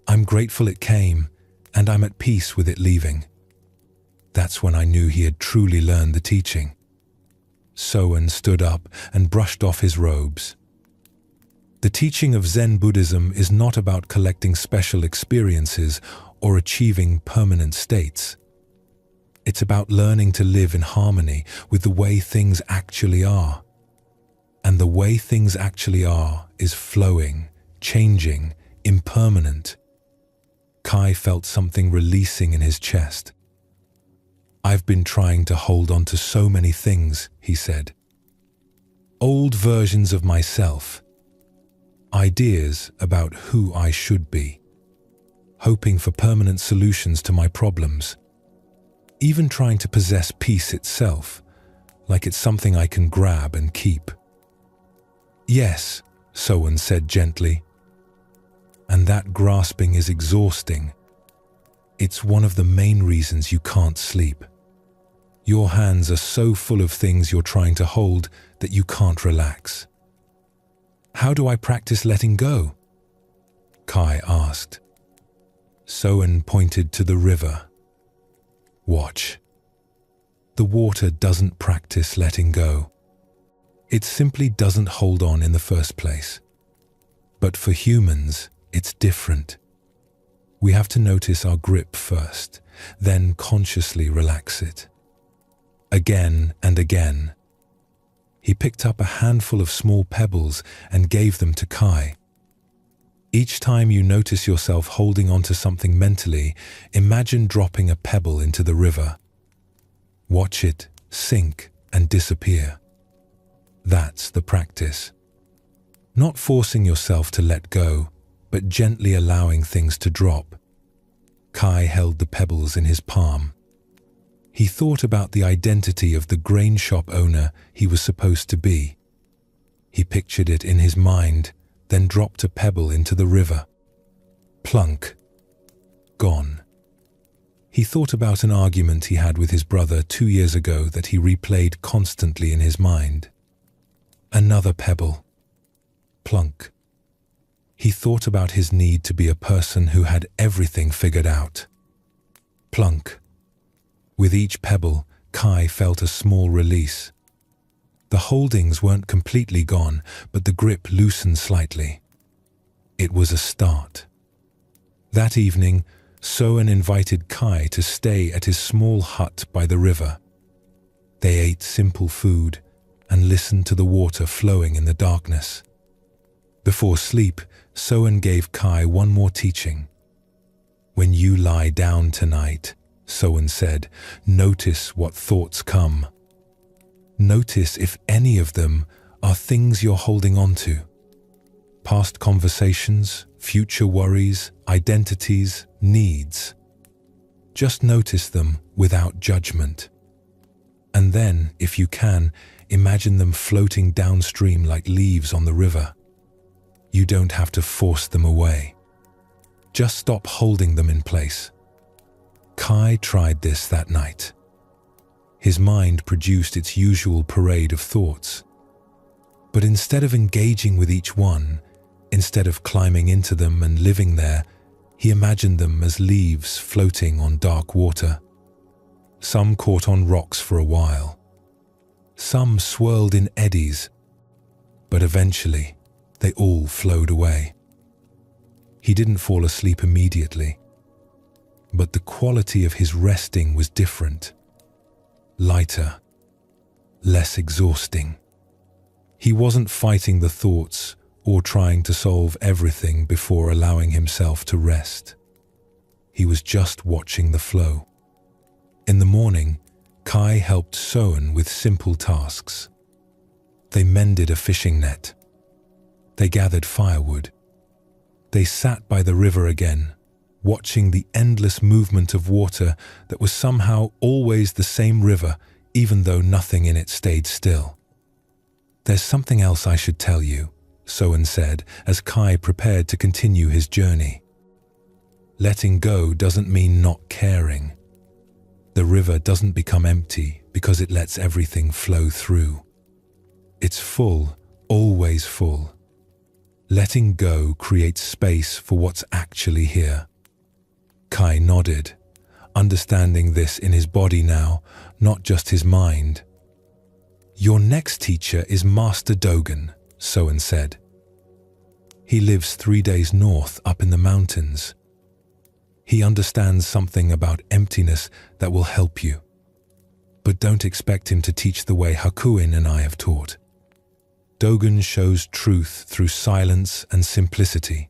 I'm grateful it came, and I'm at peace with it leaving." That's when I knew he had truly learned the teaching. Soen stood up and brushed off his robes. The teaching of Zen Buddhism is not about collecting special experiences or achieving permanent states. It's about learning to live in harmony with the way things actually are. And the way things actually are is flowing, changing, impermanent. Kai felt something releasing in his chest. "I've been trying to hold on to so many things," he said. "Old versions of myself. Ideas about who I should be. Hoping for permanent solutions to my problems. Even trying to possess peace itself, like it's something I can grab and keep." "Yes," Soen said gently. "And that grasping is exhausting. It's one of the main reasons you can't sleep. Your hands are so full of things you're trying to hold that you can't relax." "How do I practice letting go?" Kai asked. Soen pointed to the river. "Watch. The water doesn't practice letting go. It simply doesn't hold on in the first place. But for humans, it's different. We have to notice our grip first, then consciously relax it. Again and again." He picked up a handful of small pebbles and gave them to Kai. "Each time you notice yourself holding onto something mentally, imagine dropping a pebble into the river. Watch it sink and disappear. That's the practice. Not forcing yourself to let go, but gently allowing things to drop." Kai held the pebbles in his palm. He thought about the identity of the grain shop owner he was supposed to be. He pictured it in his mind, then dropped a pebble into the river. Plunk. Gone. He thought about an argument he had with his brother 2 years ago that he replayed constantly in his mind. Another pebble. Plunk. He thought about his need to be a person who had everything figured out. Plunk. With each pebble, Kai felt a small release. The holdings weren't completely gone, but the grip loosened slightly. It was a start. That evening, Soen invited Kai to stay at his small hut by the river. They ate simple food and listened to the water flowing in the darkness. Before sleep, Soen gave Kai one more teaching. When you lie down tonight, Soen said, notice what thoughts come. Notice if any of them are things you're holding on to. Past conversations, future worries, identities, needs. Just notice them without judgment. And then, if you can, imagine them floating downstream like leaves on the river. You don't have to force them away. Just stop holding them in place. Kai tried this that night. His mind produced its usual parade of thoughts. But instead of engaging with each one, instead of climbing into them and living there, he imagined them as leaves floating on dark water. Some caught on rocks for a while. Some swirled in eddies, but eventually they all flowed away. He didn't fall asleep immediately, but the quality of his resting was different. Lighter, less exhausting. He wasn't fighting the thoughts or trying to solve everything before allowing himself to rest. He was just watching the flow. In the morning, Kai helped Soen with simple tasks. They mended a fishing net. They gathered firewood. They sat by the river again, watching the endless movement of water that was somehow always the same river, even though nothing in it stayed still. There's something else I should tell you, Soen said as Kai prepared to continue his journey. Letting go doesn't mean not caring. The river doesn't become empty because it lets everything flow through. It's full, always full. Letting go creates space for what's actually here. Kai nodded, understanding this in his body now, not just his mind. Your next teacher is Master Dogen, Soen said. He lives 3 days north up in the mountains. He understands something about emptiness that will help you. But don't expect him to teach the way Hakuin and I have taught. Dogen shows truth through silence and simplicity.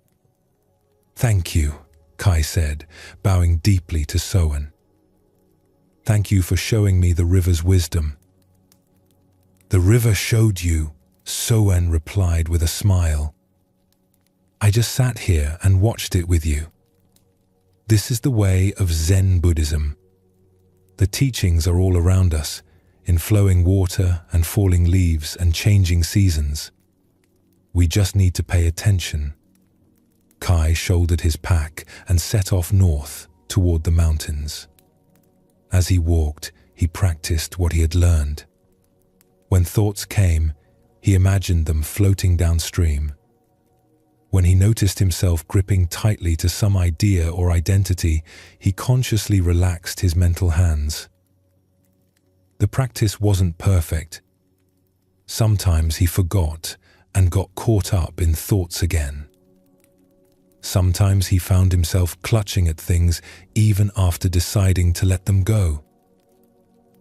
Thank you, Kai said, bowing deeply to Soen. Thank you for showing me the river's wisdom. The river showed you, Soen replied with a smile. I just sat here and watched it with you. This is the way of Zen Buddhism. The teachings are all around us, in flowing water and falling leaves and changing seasons. We just need to pay attention. Kai shouldered his pack and set off north toward the mountains. As he walked, he practiced what he had learned. When thoughts came, he imagined them floating downstream. When he noticed himself gripping tightly to some idea or identity, he consciously relaxed his mental hands. The practice wasn't perfect. Sometimes he forgot and got caught up in thoughts again. Sometimes he found himself clutching at things even after deciding to let them go.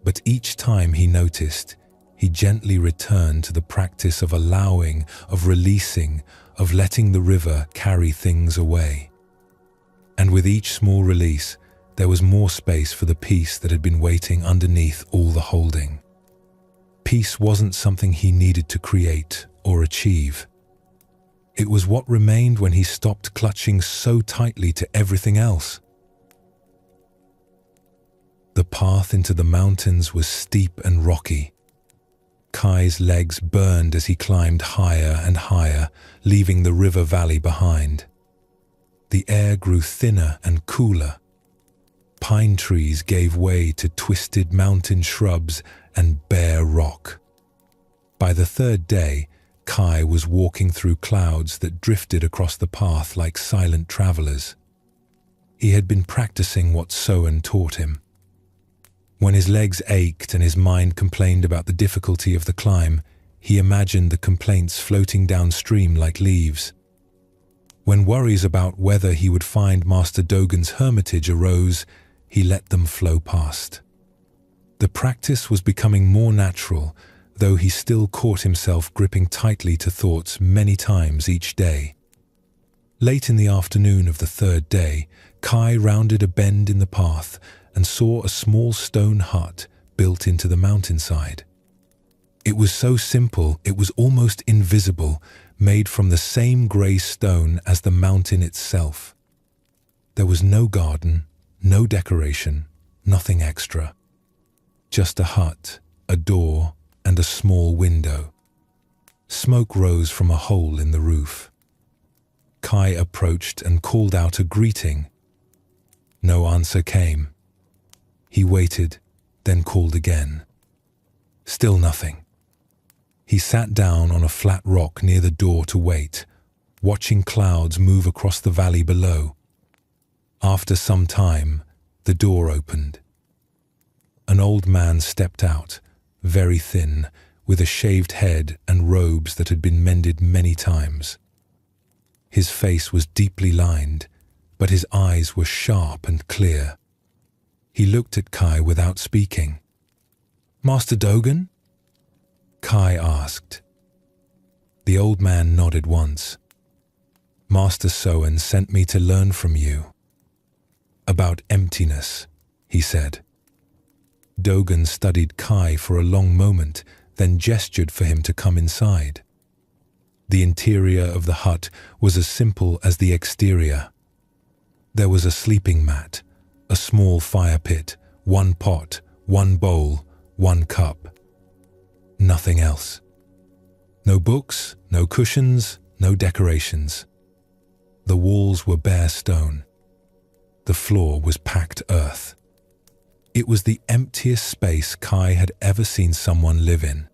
But each time he noticed, he gently returned to the practice of allowing, of releasing, of letting the river carry things away. And with each small release, there was more space for the peace that had been waiting underneath all the holding. Peace wasn't something he needed to create or achieve. It was what remained when he stopped clutching so tightly to everything else. The path into the mountains was steep and rocky. Kai's legs burned as he climbed higher and higher, leaving the river valley behind. The air grew thinner and cooler. Pine trees gave way to twisted mountain shrubs and bare rock. By the third day, Kai was walking through clouds that drifted across the path like silent travelers. He had been practicing what Soen taught him. When his legs ached and his mind complained about the difficulty of the climb, he imagined the complaints floating downstream like leaves. When worries about whether he would find Master Dogen's hermitage arose, he let them flow past. The practice was becoming more natural, though he still caught himself gripping tightly to thoughts many times each day. Late in the afternoon of the third day, Kai rounded a bend in the path and saw a small stone hut built into the mountainside. It was so simple it was almost invisible, made from the same grey stone as the mountain itself. There was no garden, no decoration, nothing extra. Just a hut, a door, and a small window. Smoke rose from a hole in the roof. Kai approached and called out a greeting. No answer came. He waited, then called again. Still nothing. He sat down on a flat rock near the door to wait, watching clouds move across the valley below. After some time, the door opened. An old man stepped out, very thin, with a shaved head and robes that had been mended many times. His face was deeply lined, but his eyes were sharp and clear. He looked at Kai without speaking. "Master Dogen?" Kai asked. The old man nodded once. "Master Soen sent me to learn from you. About emptiness," he said. Dogen studied Kai for a long moment, then gestured for him to come inside. The interior of the hut was as simple as the exterior. There was a sleeping mat, a small fire pit, one pot, one bowl, one cup. Nothing else. No books, no cushions, no decorations. The walls were bare stone. The floor was packed earth. It was the emptiest space Kai had ever seen someone live in.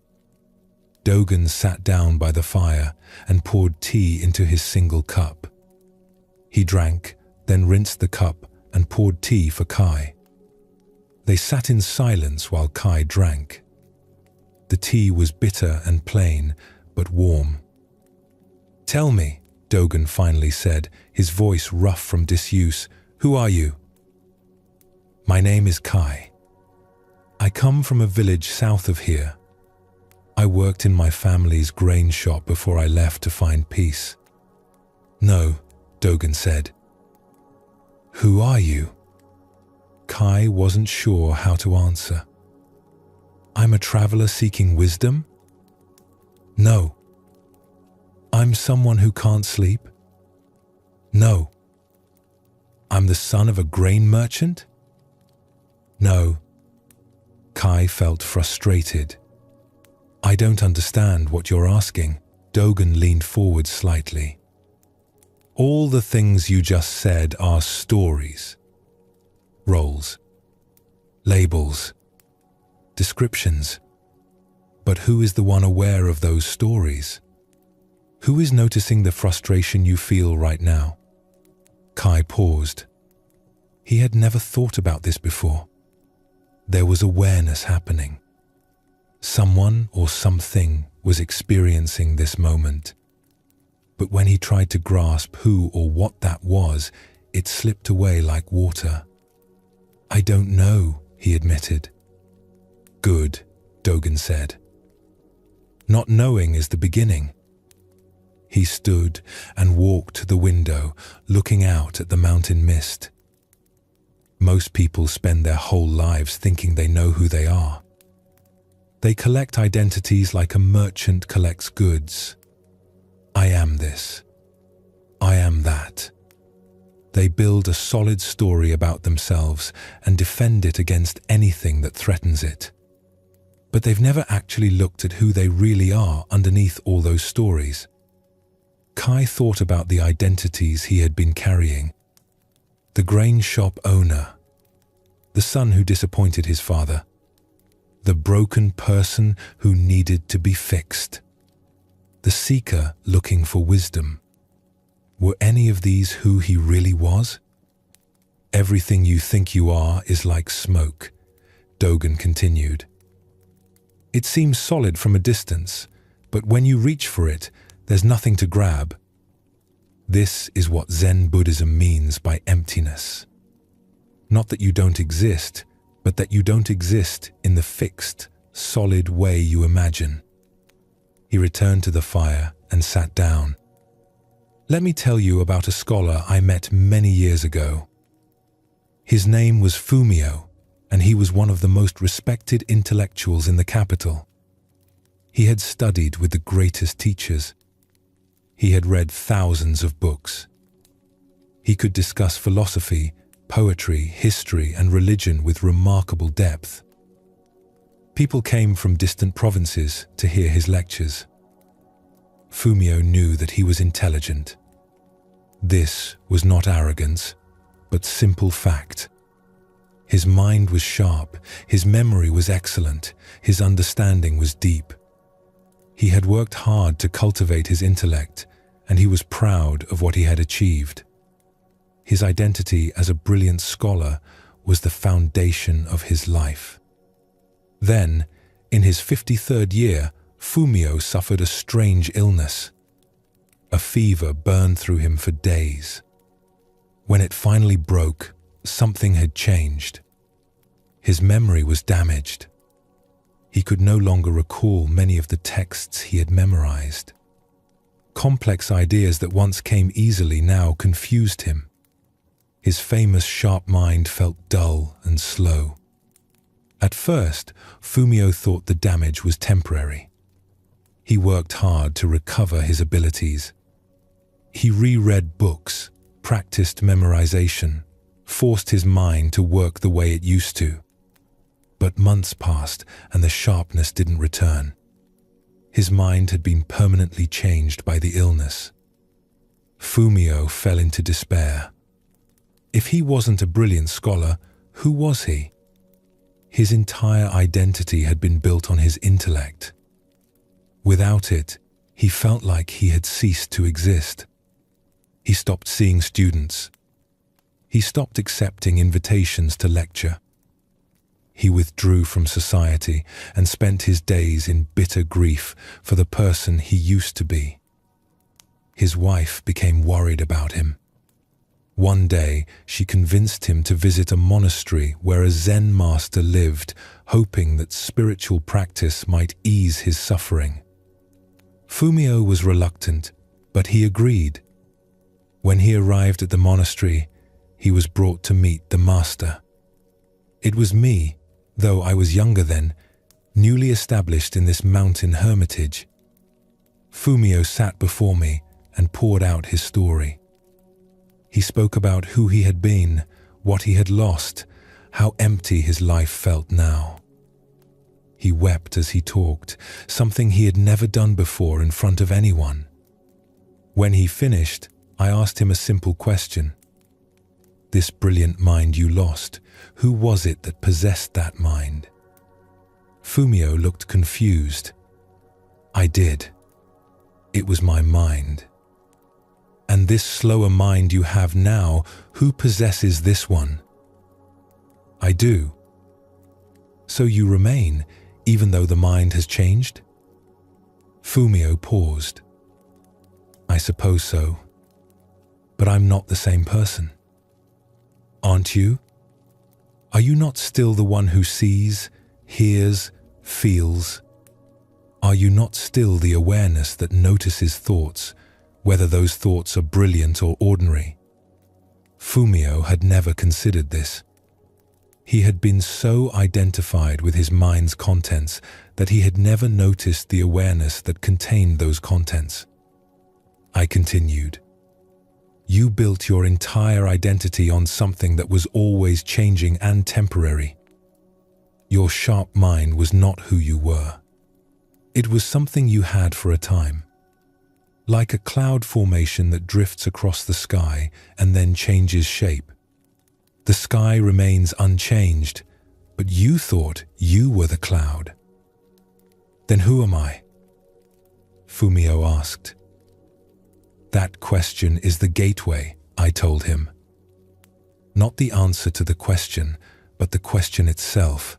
Dogen sat down by the fire and poured tea into his single cup. He drank, then rinsed the cup and poured tea for Kai. They sat in silence while Kai drank. The tea was bitter and plain, but warm. "Tell me," Dogen finally said, his voice rough from disuse, "who are you?" "My name is Kai. I come from a village south of here. I worked in my family's grain shop before I left to find peace." "No," Dogen said. "Who are you?" Kai wasn't sure how to answer. "I'm a traveler seeking wisdom?" "No." "I'm someone who can't sleep?" "No." "I'm the son of a grain merchant?" "No." Kai felt frustrated. "I don't understand what you're asking." Dogen leaned forward slightly. "All the things you just said are stories. Roles. Labels. Descriptions. But who is the one aware of those stories? Who is noticing the frustration you feel right now?" Kai paused. He had never thought about this before. There was awareness happening. Someone or something was experiencing this moment. But when he tried to grasp who or what that was, it slipped away like water. "I don't know," he admitted. "Good," Dogen said. "Not knowing is the beginning." He stood and walked to the window, looking out at the mountain mist. Most people spend their whole lives thinking they know who they are. They collect identities like a merchant collects goods. I am this. I am that. They build a solid story about themselves and defend it against anything that threatens it. But they've never actually looked at who they really are underneath all those stories. Kai thought about the identities he had been carrying. The grain shop owner, the son who disappointed his father, the broken person who needed to be fixed, the seeker looking for wisdom. Were any of these who he really was? Everything you think you are is like smoke, Dogen continued. It seems solid from a distance, but when you reach for it, there's nothing to grab. This is what Zen Buddhism means by emptiness. Not that you don't exist, but that you don't exist in the fixed, solid way you imagine. He returned to the fire and sat down. Let me tell you about a scholar I met many years ago. His name was Fumio, and he was one of the most respected intellectuals in the capital. He had studied with the greatest teachers. He had read thousands of books. He could discuss philosophy, poetry, history, and religion with remarkable depth. People came from distant provinces to hear his lectures. Fumio knew that he was intelligent. This was not arrogance, but simple fact. His mind was sharp, his memory was excellent, his understanding was deep. He had worked hard to cultivate his intellect, and he was proud of what he had achieved. His identity as a brilliant scholar was the foundation of his life. Then, in his 53rd year, Fumio suffered a strange illness. A fever burned through him for days. When it finally broke, something had changed. His memory was damaged. He could no longer recall many of the texts he had memorized. Complex ideas that once came easily now confused him. His famous sharp mind felt dull and slow. At first, Fumio thought the damage was temporary. He worked hard to recover his abilities. He reread books, practiced memorization, forced his mind to work the way it used to. But months passed and the sharpness didn't return. His mind had been permanently changed by the illness. Fumio fell into despair. If he wasn't a brilliant scholar, who was he? His entire identity had been built on his intellect. Without it, he felt like he had ceased to exist. He stopped seeing students. He stopped accepting invitations to lecture. He withdrew from society and spent his days in bitter grief for the person he used to be. His wife became worried about him. One day, she convinced him to visit a monastery where a Zen master lived, hoping that spiritual practice might ease his suffering. Fumio was reluctant, but he agreed. When he arrived at the monastery, he was brought to meet the master. It was me, though I was younger then, newly established in this mountain hermitage. Fumio sat before me and poured out his story. He spoke about who he had been, what he had lost, how empty his life felt now. He wept as he talked, something he had never done before in front of anyone. When he finished, I asked him a simple question. This brilliant mind you lost, who was it that possessed that mind? Fumio looked confused. I did. It was my mind. And this slower mind you have now, who possesses this one? I do. So you remain, even though the mind has changed? Fumio paused. I suppose so. But I'm not the same person. Aren't you? Are you not still the one who sees, hears, feels? Are you not still the awareness that notices thoughts, whether those thoughts are brilliant or ordinary? Fumio had never considered this. He had been so identified with his mind's contents that he had never noticed the awareness that contained those contents. I continued. You built your entire identity on something that was always changing and temporary. Your sharp mind was not who you were. It was something you had for a time. Like a cloud formation that drifts across the sky and then changes shape. The sky remains unchanged, but you thought you were the cloud. Then who am I? Fumio asked. That question is the gateway, I told him. Not the answer to the question, but the question itself.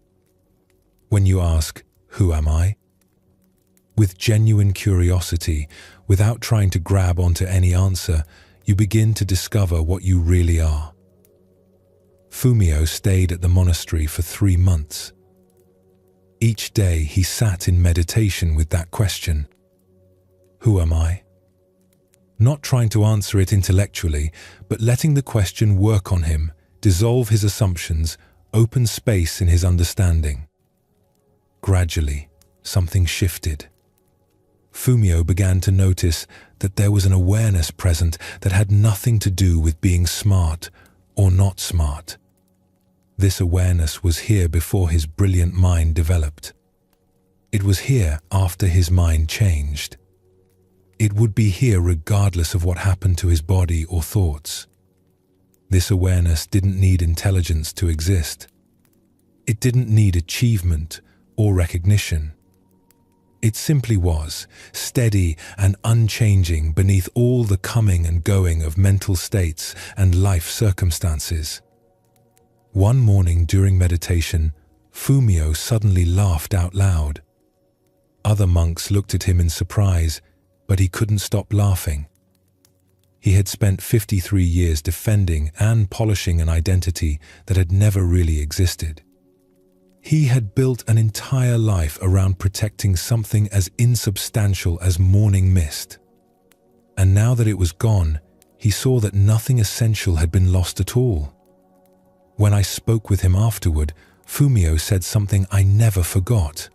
When you ask, who am I? With genuine curiosity, without trying to grab onto any answer, you begin to discover what you really are. Fumio stayed at the monastery for 3 months. Each day he sat in meditation with that question. Who am I? Not trying to answer it intellectually, but letting the question work on him, dissolve his assumptions, open space in his understanding. Gradually, something shifted. Fumio began to notice that there was an awareness present that had nothing to do with being smart or not smart. This awareness was here before his brilliant mind developed. It was here after his mind changed. It would be here regardless of what happened to his body or thoughts. This awareness didn't need intelligence to exist. It didn't need achievement or recognition. It simply was, steady and unchanging beneath all the coming and going of mental states and life circumstances. One morning during meditation, Fumio suddenly laughed out loud. Other monks looked at him in surprise, but he couldn't stop laughing. He had spent 53 years defending and polishing an identity that had never really existed. He had built an entire life around protecting something as insubstantial as morning mist. And now that it was gone, he saw that nothing essential had been lost at all. When I spoke with him afterward, Fumio said something I never forgot.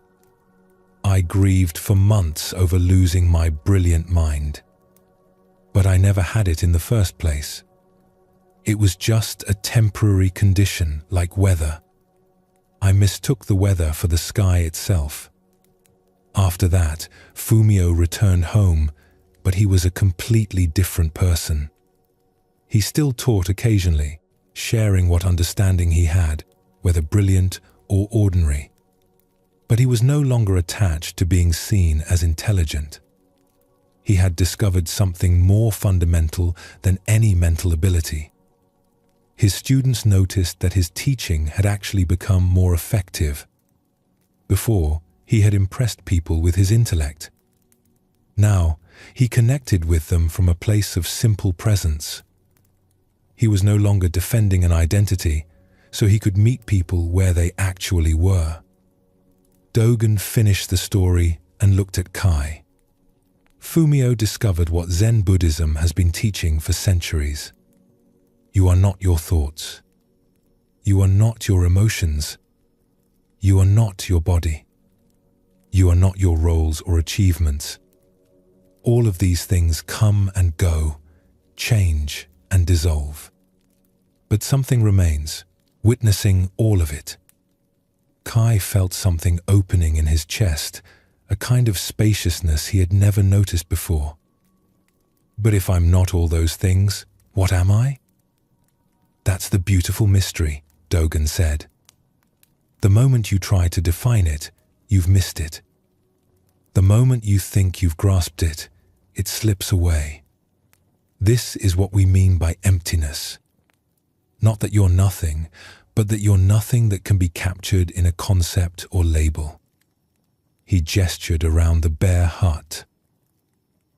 I grieved for months over losing my brilliant mind. But I never had it in the first place. It was just a temporary condition like weather. I mistook the weather for the sky itself. After that, Fumio returned home, but he was a completely different person. He still taught occasionally, sharing what understanding he had, whether brilliant or ordinary. But he was no longer attached to being seen as intelligent. He had discovered something more fundamental than any mental ability. His students noticed that his teaching had actually become more effective. Before, he had impressed people with his intellect. Now, he connected with them from a place of simple presence. He was no longer defending an identity, so he could meet people where they actually were. Dogen finished the story and looked at Kai. Fumio discovered what Zen Buddhism has been teaching for centuries. You are not your thoughts. You are not your emotions. You are not your body. You are not your roles or achievements. All of these things come and go, change and dissolve. But something remains, witnessing all of it. Kai felt something opening in his chest, a kind of spaciousness he had never noticed before. But if I'm not all those things, what am I? That's the beautiful mystery, Dogen said. The moment you try to define it, you've missed it. The moment you think you've grasped it, it slips away. This is what we mean by emptiness. Not that you're nothing, but that you're nothing that can be captured in a concept or label. He gestured around the bare hut.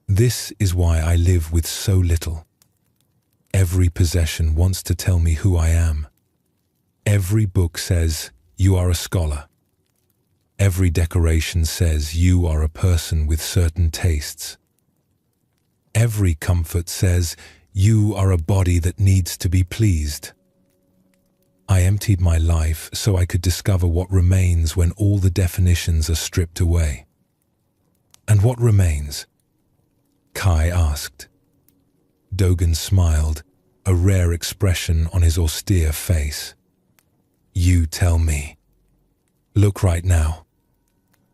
This is why I live with so little. Every possession wants to tell me who I am. Every book says, you are a scholar. Every decoration says you are a person with certain tastes. Every comfort says you are a body that needs to be pleased. I emptied my life so I could discover what remains when all the definitions are stripped away. And what remains? Kai asked. Dogen smiled, a rare expression on his austere face. You tell me. Look right now.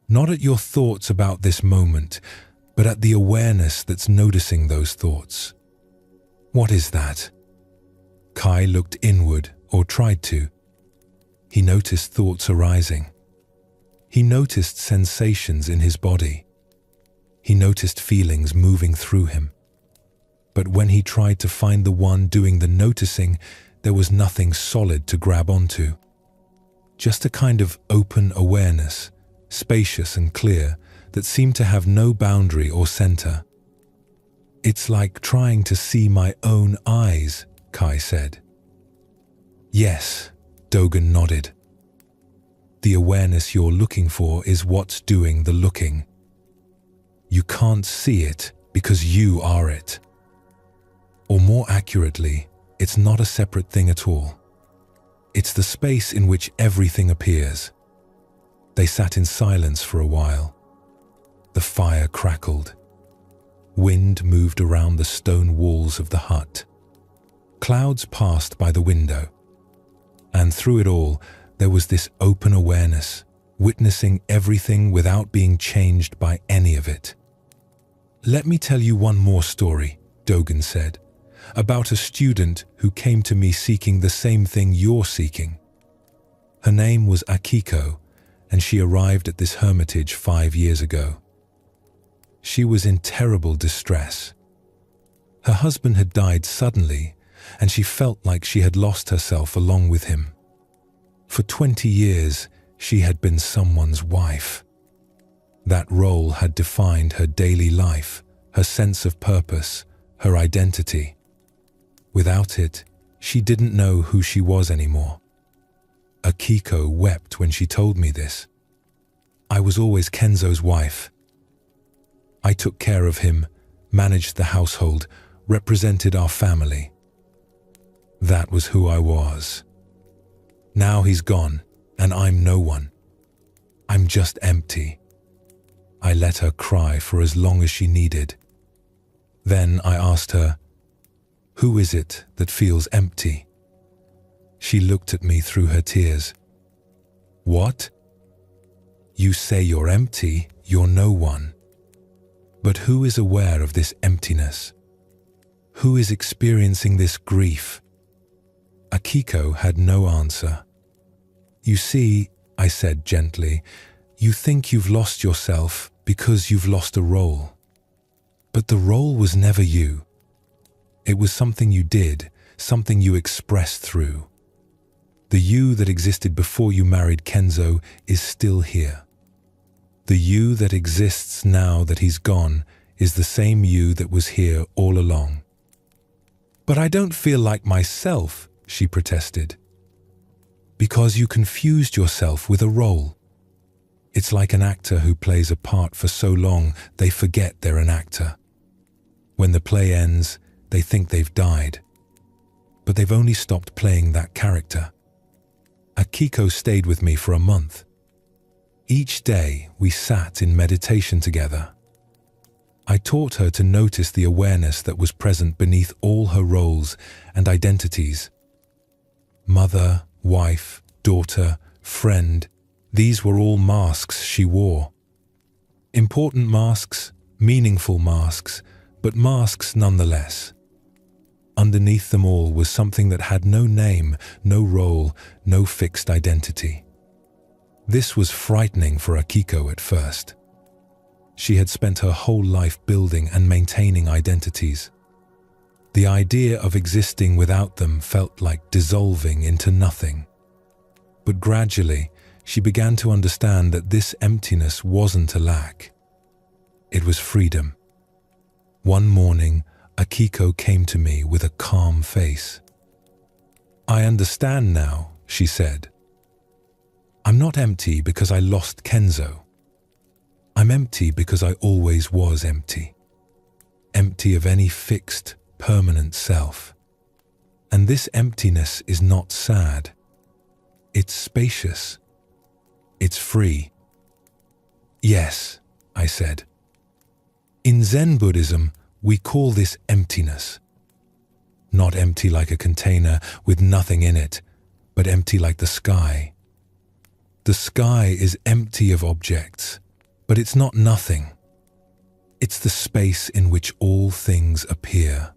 Not at your thoughts about this moment, but at the awareness that's noticing those thoughts. What is that? Kai looked inward, or tried to. He noticed thoughts arising. He noticed sensations in his body. He noticed feelings moving through him. But when he tried to find the one doing the noticing, there was nothing solid to grab onto. Just a kind of open awareness, spacious and clear, that seemed to have no boundary or center. It's like trying to see my own eyes, Kai said. Yes, Dogen nodded. The awareness you're looking for is what's doing the looking. You can't see it because you are it. Or more accurately, it's not a separate thing at all. It's the space in which everything appears. They sat in silence for a while. The fire crackled. Wind moved around the stone walls of the hut. Clouds passed by the window. And through it all, there was this open awareness, witnessing everything without being changed by any of it. Let me tell you one more story, Dogen said, about a student who came to me seeking the same thing you're seeking. Her name was Akiko, and she arrived at this hermitage 5 years ago. She was in terrible distress. Her husband had died suddenly, and she felt like she had lost herself along with him. For 20 years, she had been someone's wife. That role had defined her daily life, her sense of purpose, her identity. Without it, she didn't know who she was anymore. Akiko wept when she told me this. I was always Kenzo's wife. I took care of him, managed the household, represented our family. That was who I was. Now he's gone, and I'm no one. I'm just empty. I let her cry for as long as she needed. Then I asked her, "Who is it that feels empty?" She looked at me through her tears. What? You say you're empty, you're no one. But who is aware of this emptiness? Who is experiencing this grief? Akiko had no answer. You see, I said gently, you think you've lost yourself because you've lost a role. But the role was never you. It was something you did, something you expressed through. The you that existed before you married Kenzo is still here. The you that exists now that he's gone is the same you that was here all along. But I don't feel like myself, she protested. Because you confused yourself with a role. It's like an actor who plays a part for so long they forget they're an actor. When the play ends, they think they've died. But they've only stopped playing that character. Akiko stayed with me for a month. Each day we sat in meditation together. I taught her to notice the awareness that was present beneath all her roles and identities. Mother, wife, daughter, friend, these were all masks she wore. Important masks, meaningful masks, but masks nonetheless. Underneath them all was something that had no name, no role, no fixed identity. This was frightening for Akiko at first. She had spent her whole life building and maintaining identities. The idea of existing without them felt like dissolving into nothing. But gradually, she began to understand that this emptiness wasn't a lack. It was freedom. One morning, Akiko came to me with a calm face. I understand now, she said. I'm not empty because I lost Kenzo. I'm empty because I always was empty. Empty of any fixed, permanent self. And this emptiness is not sad. It's spacious. It's free. Yes, I said. In Zen Buddhism, we call this emptiness. not empty like a container with nothing in it, but empty like the sky. The sky is empty of objects, but it's not nothing. It's the space in which all things appear.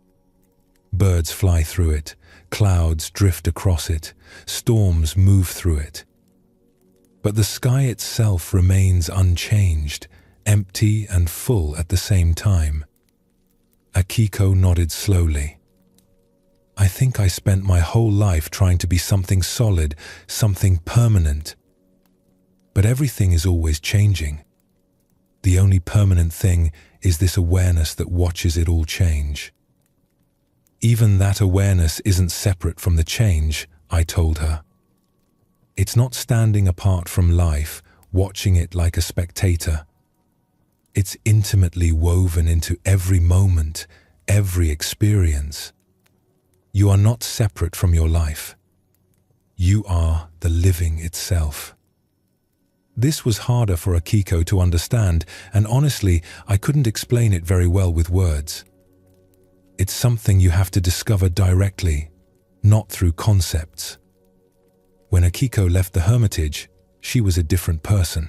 Birds fly through it, clouds drift across it, storms move through it. But the sky itself remains unchanged, empty and full at the same time. Akiko nodded slowly. I think I spent my whole life trying to be something solid, something permanent. But everything is always changing. The only permanent thing is this awareness that watches it all change. Even that awareness isn't separate from the change, I told her. It's not standing apart from life, watching it like a spectator. It's intimately woven into every moment, every experience. You are not separate from your life. You are the living itself. This was harder for Akiko to understand, and honestly, I couldn't explain it very well with words. It's something you have to discover directly, not through concepts. When Akiko left the hermitage, she was a different person.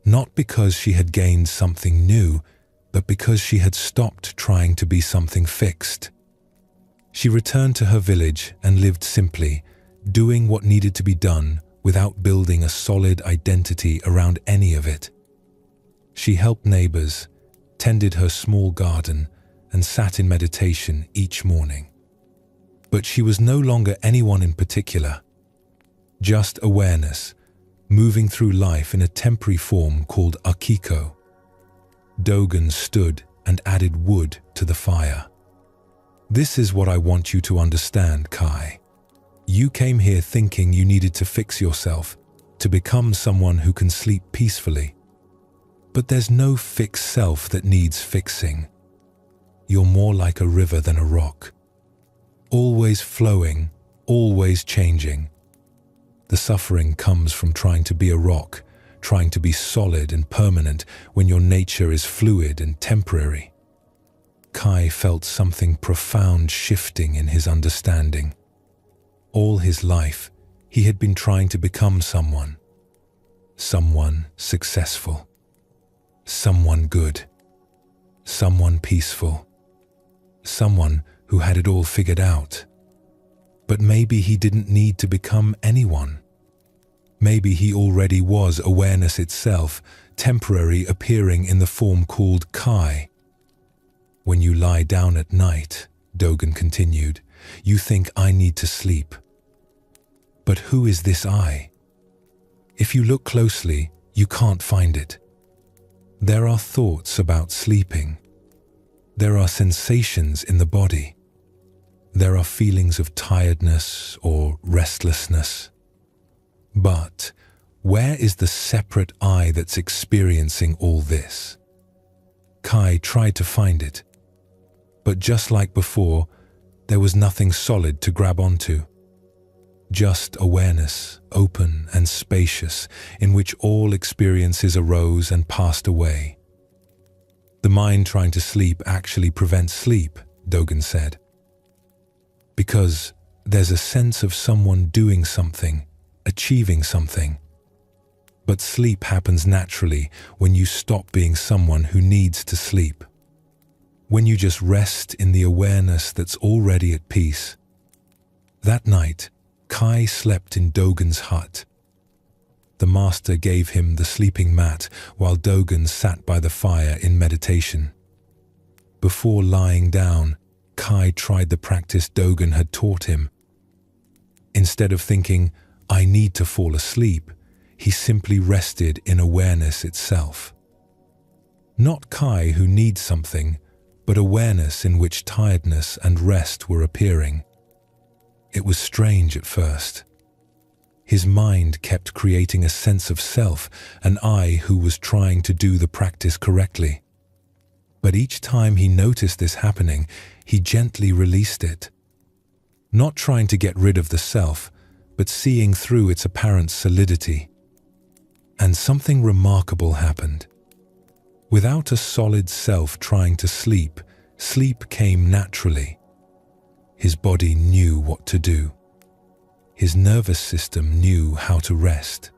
Not because she had gained something new, but because she had stopped trying to be something fixed. She returned to her village and lived simply, doing what needed to be done without building a solid identity around any of it. She helped neighbors, tended her small garden, and sat in meditation each morning. But she was no longer anyone in particular, just awareness, moving through life in a temporary form called Akiko. Dogen stood and added wood to the fire. This is what I want you to understand, Kai. You came here thinking you needed to fix yourself, to become someone who can sleep peacefully. But there's no fixed self that needs fixing. You're more like a river than a rock. Always flowing, always changing. The suffering comes from trying to be a rock, trying to be solid and permanent when your nature is fluid and temporary. Kai felt something profound shifting in his understanding. All his life, he had been trying to become someone successful, someone good, someone peaceful, someone who had it all figured out. But maybe he didn't need to become anyone. Maybe he already was awareness itself, temporary, appearing in the form called Kai. When you lie down at night, Dogen continued, you think I need to sleep. But who is this I? If you look closely, you can't find it. There are thoughts about sleeping. There are sensations in the body. There are feelings of tiredness or restlessness. But where is the separate I that's experiencing all this? Kai tried to find it. But just like before, there was nothing solid to grab onto. Just awareness, open and spacious, in which all experiences arose and passed away. The mind trying to sleep actually prevents sleep, Dogen said. Because there's a sense of someone doing something, achieving something. But sleep happens naturally when you stop being someone who needs to sleep. When you just rest in the awareness that's already at peace. That night, Kai slept in Dogen's hut. The master gave him the sleeping mat while Dogen sat by the fire in meditation. Before lying down, Kai tried the practice Dogen had taught him. Instead of thinking, I need to fall asleep, he simply rested in awareness itself. Not Kai who needs something, but awareness in which tiredness and rest were appearing. It was strange at first. His mind kept creating a sense of self, an I who was trying to do the practice correctly. But each time he noticed this happening, he gently released it. Not trying to get rid of the self, but seeing through its apparent solidity. And something remarkable happened. Without a solid self trying to sleep, sleep came naturally. His body knew what to do. His nervous system knew how to rest.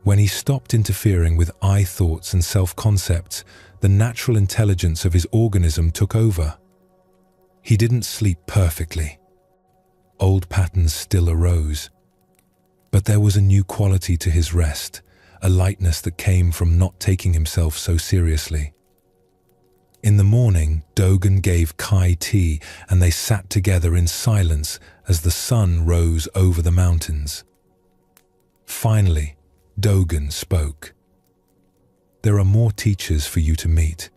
When he stopped interfering with I thoughts and self-concepts, the natural intelligence of his organism took over. He didn't sleep perfectly. Old patterns still arose. But there was a new quality to his rest, a lightness that came from not taking himself so seriously. In the morning, Dogen gave Kai tea, and they sat together in silence as the sun rose over the mountains. Finally, Dogen spoke. There are more teachers for you to meet,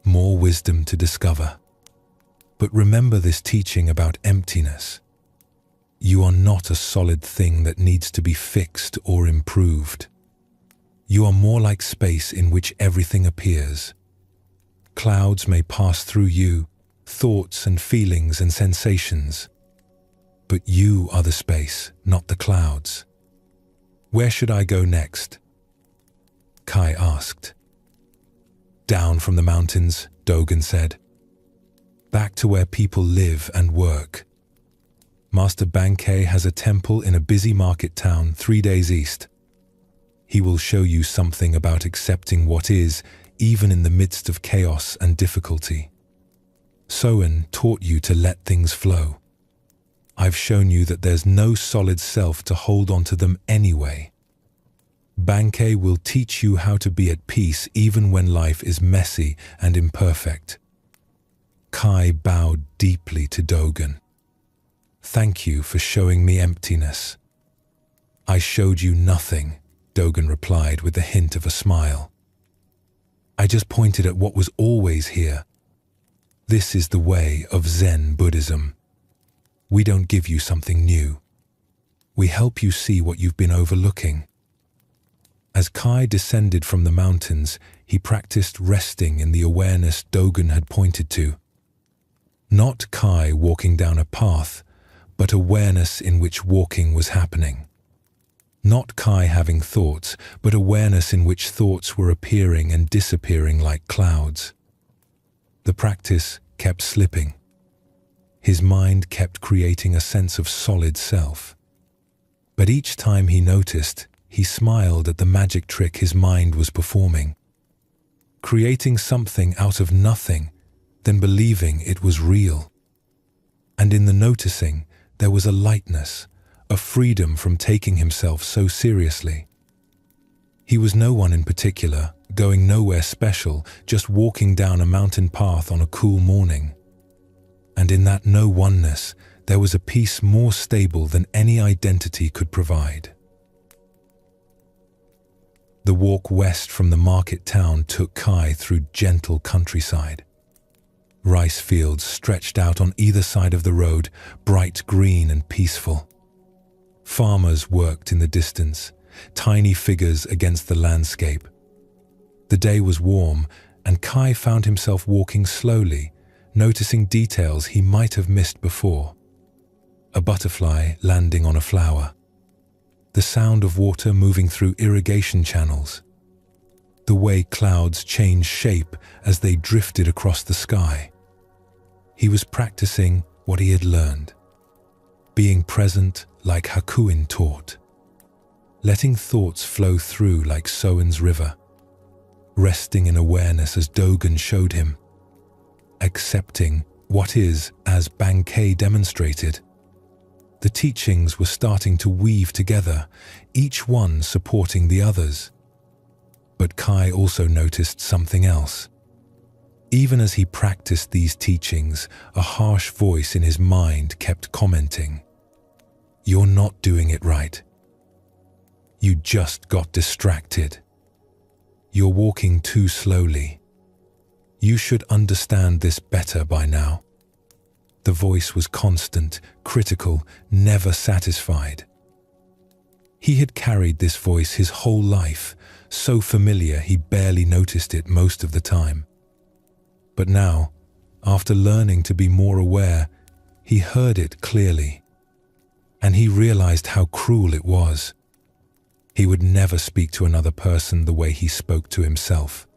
more wisdom to discover. But remember this teaching about emptiness. You are not a solid thing that needs to be fixed or improved. You are more like space in which everything appears. Clouds may pass through you, thoughts and feelings and sensations. But you are the space, not the clouds. Where should I go next? Kai asked. Down from the mountains, Dogen said. Back to where people live and work. Master Bankei has a temple in a busy market town 3 days east. He will show you something about accepting what is, even in the midst of chaos and difficulty. Soen taught you to let things flow. I've shown you that there's no solid self to hold on to them anyway. Bankei will teach you how to be at peace even when life is messy and imperfect. Kai bowed deeply to Dogen. Thank you for showing me emptiness. I showed you nothing, Dogen replied with a hint of a smile. I just pointed at what was always here. This is the way of Zen Buddhism. We don't give you something new. We help you see what you've been overlooking. As Kai descended from the mountains, he practiced resting in the awareness Dogen had pointed to. Not Kai walking down a path, but awareness in which walking was happening. Not Kai having thoughts, but awareness in which thoughts were appearing and disappearing like clouds. The practice kept slipping. His mind kept creating a sense of solid self. But each time he noticed, he smiled at the magic trick his mind was performing. Creating something out of nothing, then believing it was real. And in the noticing, there was a lightness, a freedom from taking himself so seriously. He was no one in particular, going nowhere special, just walking down a mountain path on a cool morning. And in that no-oneness, there was a peace more stable than any identity could provide. The walk west from the market town took Kai through gentle countryside. Rice fields stretched out on either side of the road, bright green and peaceful. Farmers worked in the distance, tiny figures against the landscape. The day was warm, and Kai found himself walking slowly, noticing details he might have missed before. A butterfly landing on a flower. The sound of water moving through irrigation channels. The way clouds changed shape as they drifted across the sky. He was practicing what he had learned. Being present like Hakuin taught. Letting thoughts flow through like Soen's river. Resting in awareness as Dogen showed him. Accepting what is as Bankei demonstrated. The teachings were starting to weave together, each one supporting the others. But Kai also noticed something else. Even as he practiced these teachings, a harsh voice in his mind kept commenting, "You're not doing it right. You just got distracted. You're walking too slowly. You should understand this better by now." The voice was constant, critical, never satisfied. He had carried this voice his whole life, so familiar he barely noticed it most of the time. But now, after learning to be more aware, he heard it clearly. And he realized how cruel it was. He would never speak to another person the way he spoke to himself.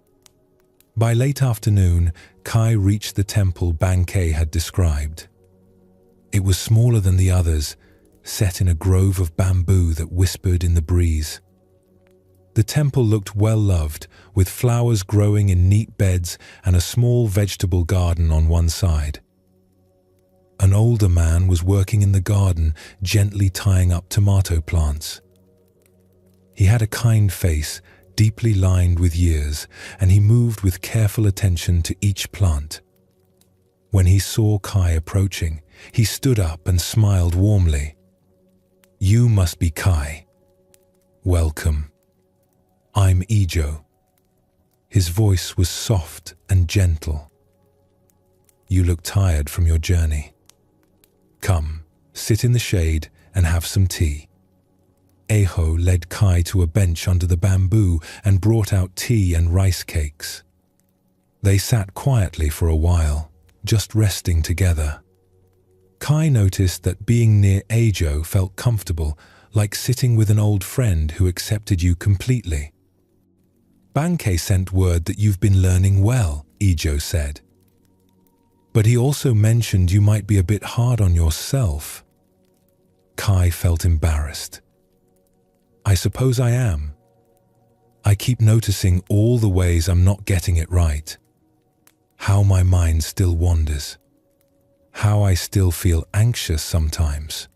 By late afternoon, Kai reached the temple Bankei had described. It was smaller than the others, set in a grove of bamboo that whispered in the breeze. The temple looked well loved, with flowers growing in neat beds and a small vegetable garden on one side. An older man was working in the garden, gently tying up tomato plants. He had a kind face, deeply lined with years, and he moved with careful attention to each plant. When he saw Kai approaching, he stood up and smiled warmly. "You must be Kai. Welcome. I'm Ijo." His voice was soft and gentle. "You look tired from your journey. Come, sit in the shade and have some tea." Eho led Kai to a bench under the bamboo and brought out tea and rice cakes. They sat quietly for a while, just resting together. Kai noticed that being near Ijo felt comfortable, like sitting with an old friend who accepted you completely. "Bankei sent word that you've been learning well," Ijo said. "But he also mentioned you might be a bit hard on yourself." Kai felt embarrassed. "I suppose I am. I keep noticing all the ways I'm not getting it right. How my mind still wanders. How I still feel anxious sometimes.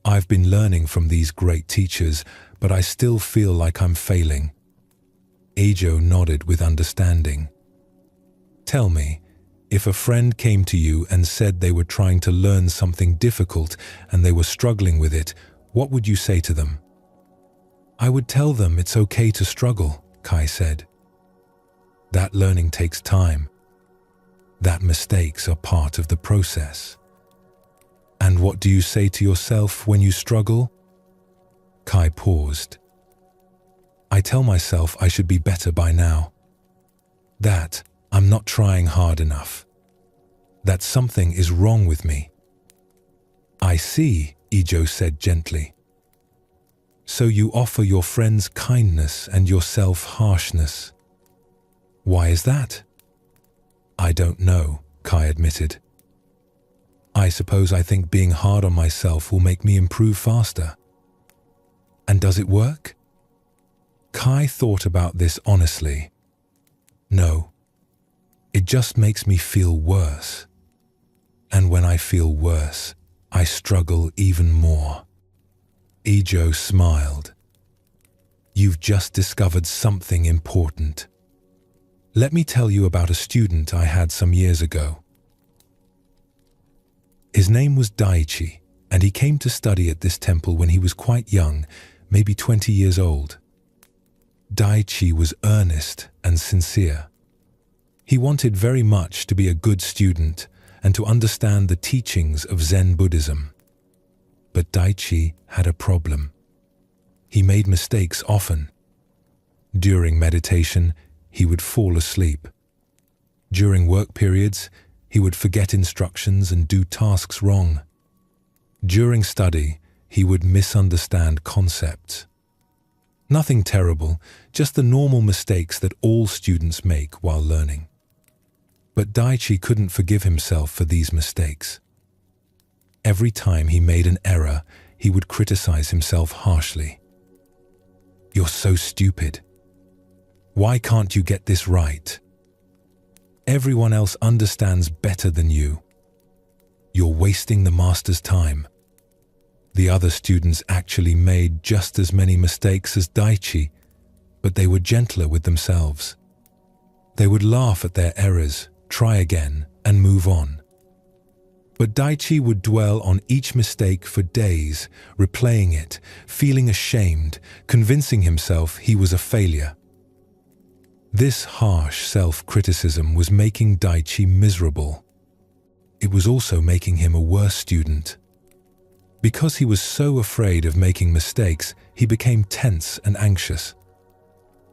I've been learning from these great teachers, but I still feel like I'm failing." Ijo nodded with understanding. "Tell me, if a friend came to you and said they were trying to learn something difficult and they were struggling with it, what would you say to them?" "I would tell them it's okay to struggle," Kai said. "That learning takes time. That mistakes are part of the process." "And what do you say to yourself when you struggle?" Kai paused. "I tell myself I should be better by now. That I'm not trying hard enough. That something is wrong with me." "I see," Ijo said gently. "So you offer your friends kindness and yourself harshness. Why is that?" "I don't know," Kai admitted. "I suppose I think being hard on myself will make me improve faster." "And does it work?" Kai thought about this honestly. "No. It just makes me feel worse. And when I feel worse, I struggle even more." Ijo smiled. "You've just discovered something important. Let me tell you about a student I had some years ago. His name was Daichi, and he came to study at this temple when he was quite young, maybe 20 years old. Daichi was earnest and sincere. He wanted very much to be a good student and to understand the teachings of Zen Buddhism. But Daichi had a problem. He made mistakes often. During meditation, he would fall asleep. During work periods, he would forget instructions and do tasks wrong. During study, he would misunderstand concepts. Nothing terrible, just the normal mistakes that all students make while learning. But Daichi couldn't forgive himself for these mistakes. Every time he made an error, he would criticize himself harshly. "You're so stupid. Why can't you get this right? Everyone else understands better than you. You're wasting the master's time." The other students actually made just as many mistakes as Daichi, but they were gentler with themselves. They would laugh at their errors, try again, and move on. But Daichi would dwell on each mistake for days, replaying it, feeling ashamed, convincing himself he was a failure. This harsh self-criticism was making Daichi miserable. It was also making him a worse student. Because he was so afraid of making mistakes, he became tense and anxious.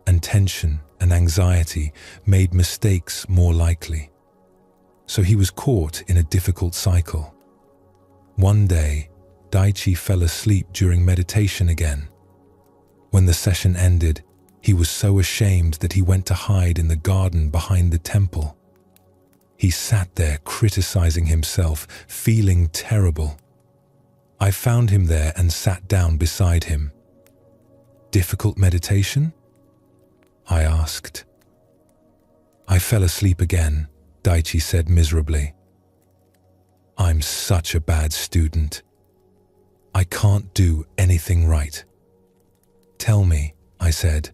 And tension and anxiety made mistakes more likely. So he was caught in a difficult cycle. One day, Daichi fell asleep during meditation again. When the session ended, he was so ashamed that he went to hide in the garden behind the temple. He sat there criticizing himself, feeling terrible. I found him there and sat down beside him. "Difficult meditation?" I asked. "I fell asleep again," Daichi said miserably. "I'm such a bad student. I can't do anything right." "Tell me," I said,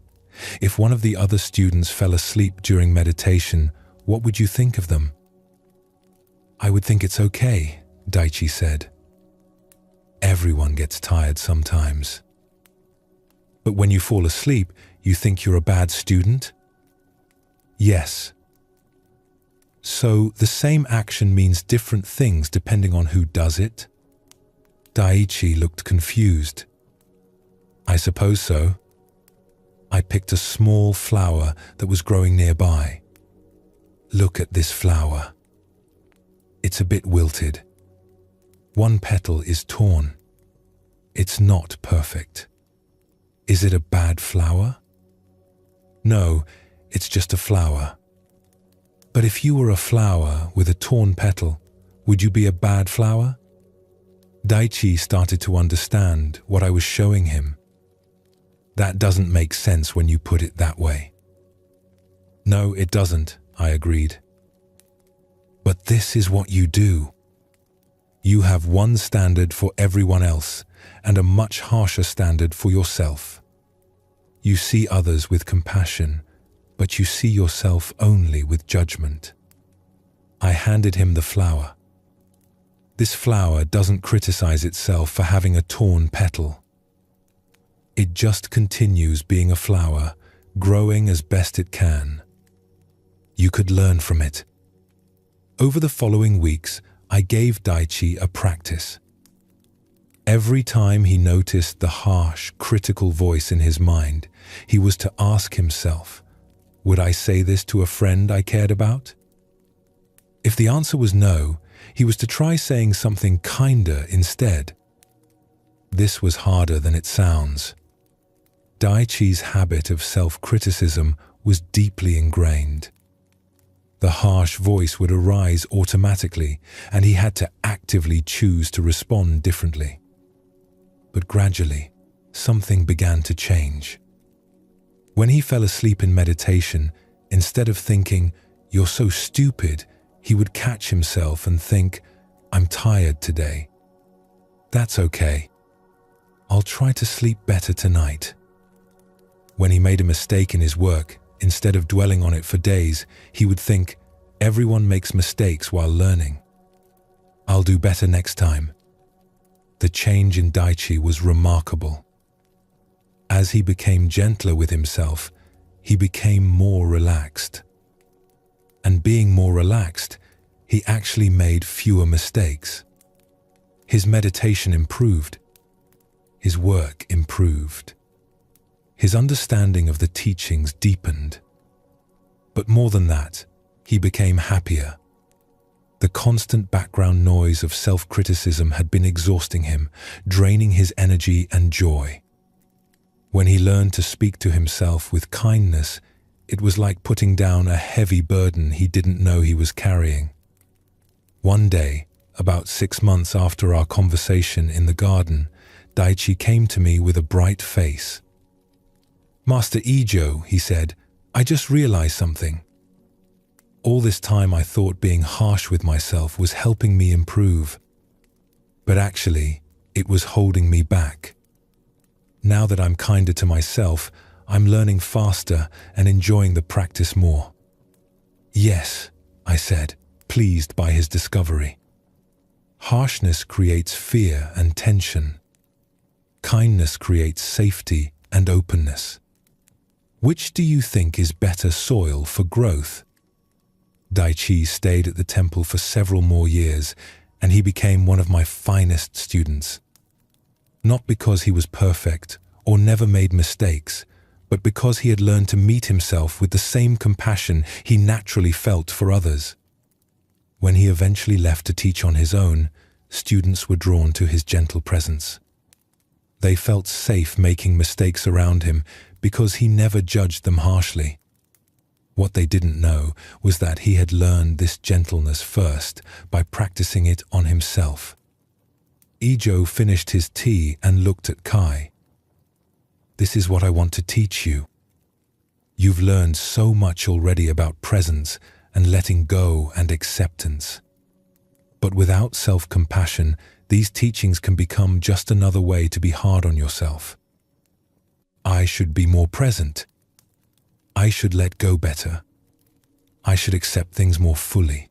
"if one of the other students fell asleep during meditation, what would you think of them?" "I would think it's okay," Daichi said. "Everyone gets tired sometimes." "But when you fall asleep, you think you're a bad student?" "Yes." "So the same action means different things depending on who does it?" Daichi looked confused. "I suppose so." I picked a small flower that was growing nearby. "Look at this flower. It's a bit wilted. One petal is torn. It's not perfect. Is it a bad flower?" "No, it's just a flower." "But if you were a flower with a torn petal, would you be a bad flower?" Daichi started to understand what I was showing him. "That doesn't make sense when you put it that way." "No, it doesn't," I agreed. "But this is what you do. You have one standard for everyone else and a much harsher standard for yourself. You see others with compassion, but you see yourself only with judgment." I handed him the flower. "This flower doesn't criticize itself for having a torn petal. It just continues being a flower, growing as best it can. You could learn from it." Over the following weeks, I gave Daichi a practice. Every time he noticed the harsh, critical voice in his mind, he was to ask himself, would I say this to a friend I cared about? If the answer was no, he was to try saying something kinder instead. This was harder than it sounds. Daichi's habit of self-criticism was deeply ingrained. The harsh voice would arise automatically, and he had to actively choose to respond differently. But gradually, something began to change. When he fell asleep in meditation, instead of thinking, "You're so stupid," he would catch himself and think, "I'm tired today. That's okay. I'll try to sleep better tonight." When he made a mistake in his work, instead of dwelling on it for days, he would think, "Everyone makes mistakes while learning. I'll do better next time." The change in Daichi was remarkable. As he became gentler with himself, he became more relaxed. And being more relaxed, he actually made fewer mistakes. His meditation improved. His work improved. His understanding of the teachings deepened. But more than that, he became happier. The constant background noise of self-criticism had been exhausting him, draining his energy and joy. When he learned to speak to himself with kindness, it was like putting down a heavy burden he didn't know he was carrying. One day, about 6 months after our conversation in the garden, Daichi came to me with a bright face. "Master Ijo," he said, "I just realized something. All this time I thought being harsh with myself was helping me improve. But actually, it was holding me back. Now that I'm kinder to myself, I'm learning faster and enjoying the practice more." "Yes," I said, pleased by his discovery. Harshness creates fear and tension. Kindness creates safety and openness. Which do you think is better soil for growth? Daichi stayed at the temple for several more years, and he became one of my finest students. Not because he was perfect or never made mistakes, but because he had learned to meet himself with the same compassion he naturally felt for others. When he eventually left to teach on his own, students were drawn to his gentle presence. They felt safe making mistakes around him because he never judged them harshly. What they didn't know was that he had learned this gentleness first by practicing it on himself. Ijo finished his tea and looked at Kai. "This is what I want to teach you. You've learned so much already about presence and letting go and acceptance. But without self-compassion, these teachings can become just another way to be hard on yourself. I should be more present. I should let go better. I should accept things more fully."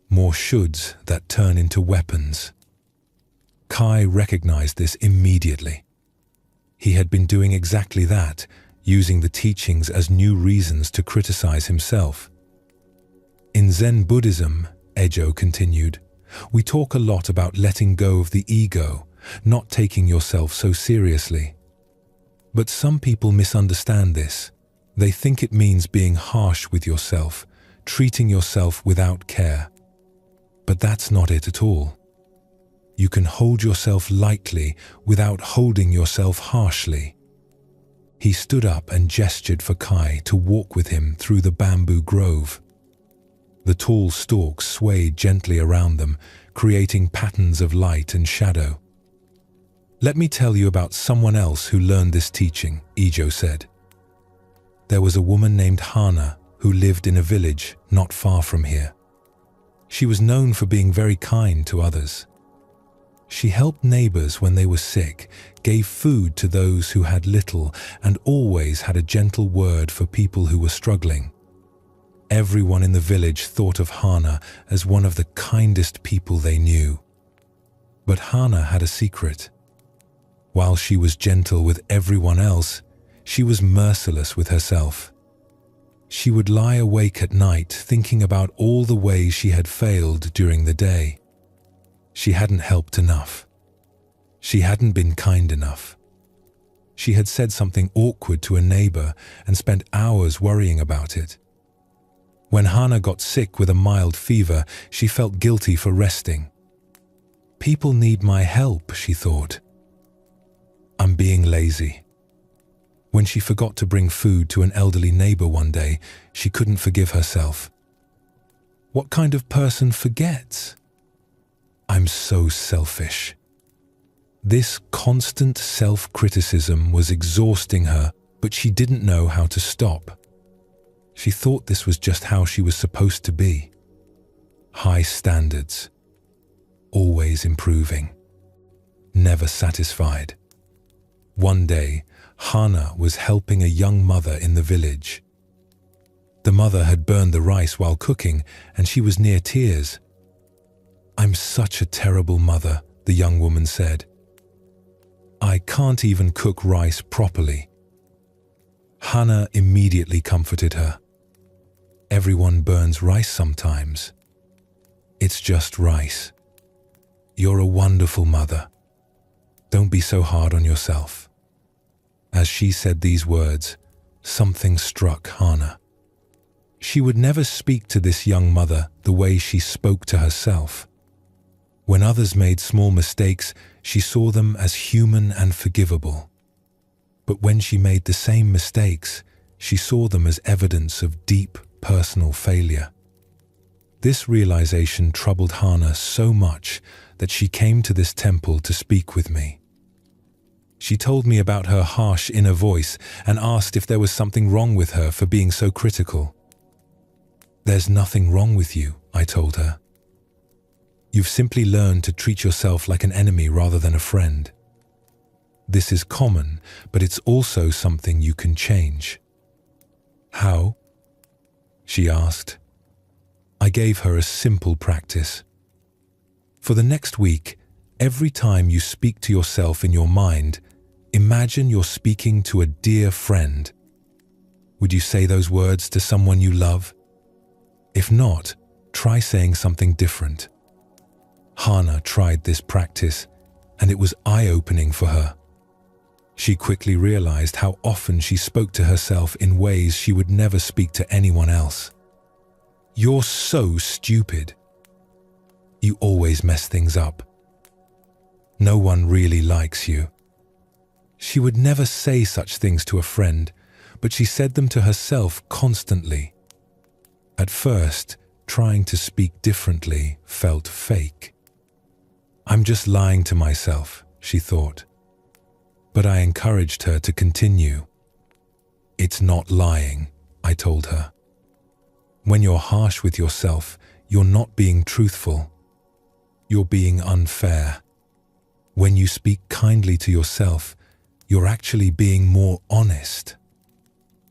More shoulds that turn into weapons. Kai recognized this immediately. He had been doing exactly that, using the teachings as new reasons to criticize himself. In Zen Buddhism, Ejo continued, we talk a lot about letting go of the ego, not taking yourself so seriously. But some people misunderstand this. They think it means being harsh with yourself, treating yourself without care. But that's not it at all. You can hold yourself lightly without holding yourself harshly. He stood up and gestured for Kai to walk with him through the bamboo grove. The tall stalks swayed gently around them, creating patterns of light and shadow. "Let me tell you about someone else who learned this teaching," Ijo said. "There was a woman named Hana who lived in a village not far from here. She was known for being very kind to others. She helped neighbors when they were sick, gave food to those who had little, and always had a gentle word for people who were struggling. Everyone in the village thought of Hana as one of the kindest people they knew. But Hana had a secret. While she was gentle with everyone else, she was merciless with herself. She would lie awake at night thinking about all the ways she had failed during the day. She hadn't helped enough. She hadn't been kind enough. She had said something awkward to a neighbor and spent hours worrying about it. When Hana got sick with a mild fever, she felt guilty for resting. People need my help, she thought. I'm being lazy. When she forgot to bring food to an elderly neighbor one day, she couldn't forgive herself. What kind of person forgets? I'm so selfish. This constant self-criticism was exhausting her, but she didn't know how to stop. She thought this was just how she was supposed to be. High standards. Always improving. Never satisfied. One day, Hana was helping a young mother in the village. The mother had burned the rice while cooking, and she was near tears. I'm such a terrible mother, the young woman said. I can't even cook rice properly. Hana immediately comforted her. Everyone burns rice sometimes. It's just rice. You're a wonderful mother. Don't be so hard on yourself. As she said these words, something struck Hana. She would never speak to this young mother the way she spoke to herself. When others made small mistakes, she saw them as human and forgivable. But when she made the same mistakes, she saw them as evidence of deep personal failure. This realization troubled Hana so much that she came to this temple to speak with me. She told me about her harsh inner voice and asked if there was something wrong with her for being so critical. There's nothing wrong with you, I told her. You've simply learned to treat yourself like an enemy rather than a friend. This is common, but it's also something you can change. How? She asked. I gave her a simple practice. For the next week, every time you speak to yourself in your mind, imagine you're speaking to a dear friend. Would you say those words to someone you love? If not, try saying something different. Hana tried this practice, and it was eye-opening for her. She quickly realized how often she spoke to herself in ways she would never speak to anyone else. You're so stupid. You always mess things up. No one really likes you. She would never say such things to a friend, but she said them to herself constantly. At first, trying to speak differently felt fake. "I'm just lying to myself," she thought. But I encouraged her to continue. "It's not lying," I told her. "When you're harsh with yourself, you're not being truthful. You're being unfair. When you speak kindly to yourself, you're actually being more honest.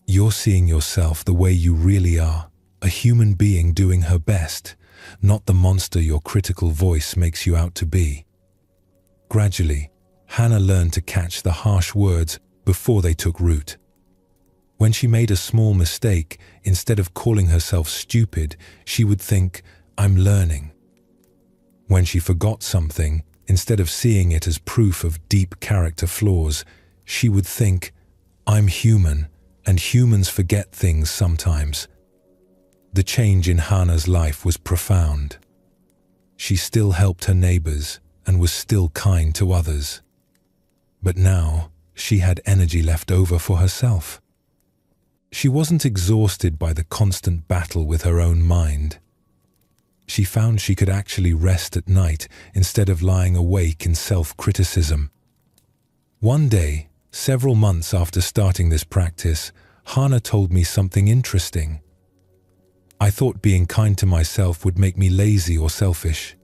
You're seeing yourself the way you really are, a human being doing her best, not the monster your critical voice makes you out to be." Gradually, Hannah learned to catch the harsh words before they took root. When she made a small mistake, instead of calling herself stupid, she would think, "I'm learning." When she forgot something, instead of seeing it as proof of deep character flaws, she would think, "I'm human, and humans forget things sometimes." The change in Hannah's life was profound. She still helped her neighbors and was still kind to others. But now, she had energy left over for herself. She wasn't exhausted by the constant battle with her own mind. She found she could actually rest at night instead of lying awake in self-criticism. One day, several months after starting this practice, Hannah told me something interesting. "I thought being kind to myself would make me lazy or selfish.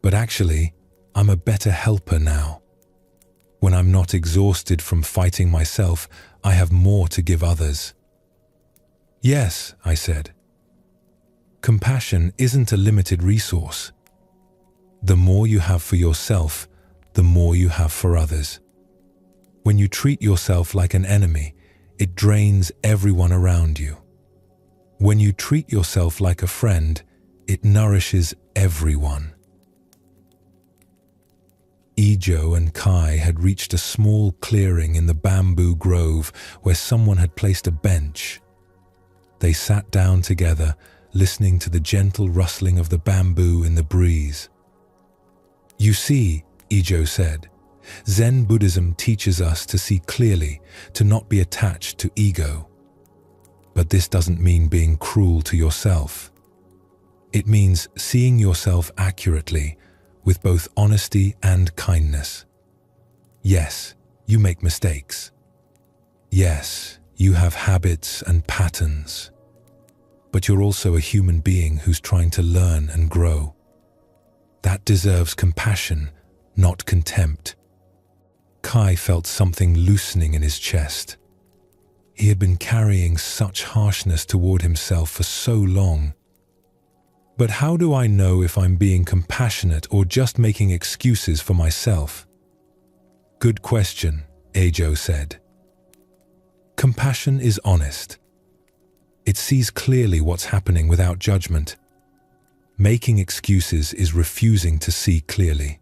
But actually, I'm a better helper now. When I'm not exhausted from fighting myself, I have more to give others." "Yes," I said. "Compassion isn't a limited resource. The more you have for yourself, the more you have for others. When you treat yourself like an enemy, it drains everyone around you. When you treat yourself like a friend, it nourishes everyone." Ijo and Kai had reached a small clearing in the bamboo grove where someone had placed a bench. They sat down together, listening to the gentle rustling of the bamboo in the breeze. "You see," Ijo said, "Zen Buddhism teaches us to see clearly, to not be attached to ego. But this doesn't mean being cruel to yourself. It means seeing yourself accurately, with both honesty and kindness. Yes, you make mistakes. Yes, you have habits and patterns. But you're also a human being who's trying to learn and grow. That deserves compassion, not contempt." Kai felt something loosening in his chest. He had been carrying such harshness toward himself for so long. "But how do I know if I'm being compassionate or just making excuses for myself?" "Good question," Ijo said. "Compassion is honest. It sees clearly what's happening without judgment. Making excuses is refusing to see clearly.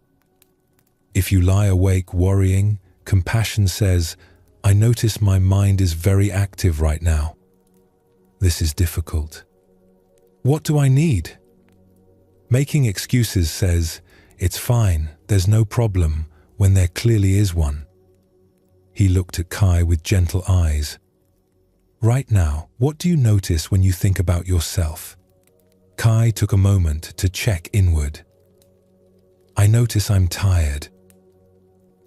If you lie awake worrying, compassion says, I notice my mind is very active right now. This is difficult. What do I need? Making excuses says, it's fine, there's no problem, when there clearly is one. He looked at Kai with gentle eyes. Right now, what do you notice when you think about yourself? Kai took a moment to check inward. I notice I'm tired.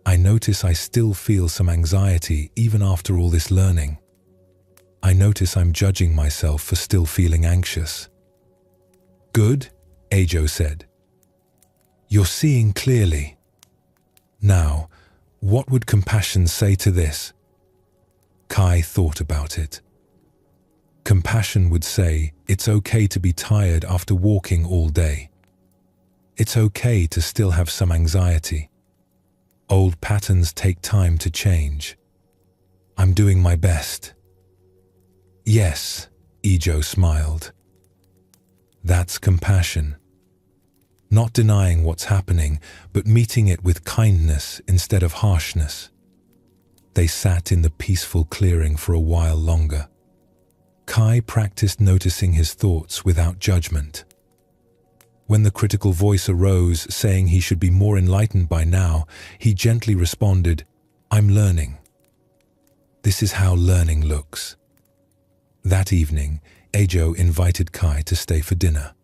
I notice I still feel some anxiety even after all this learning. I notice I'm judging myself for still feeling anxious. Good, Ijo said. You're seeing clearly. Now, what would compassion say to this? Kai thought about it. Compassion would say, it's okay to be tired after walking all day. It's okay to still have some anxiety. Old patterns take time to change. I'm doing my best. Yes, Ijo smiled. That's compassion. Not denying what's happening, but meeting it with kindness instead of harshness. They sat in the peaceful clearing for a while longer. Kai practiced noticing his thoughts without judgment. When the critical voice arose, saying he should be more enlightened by now, he gently responded, I'm learning. This is how learning looks. That evening, Ajo invited Kai to stay for dinner.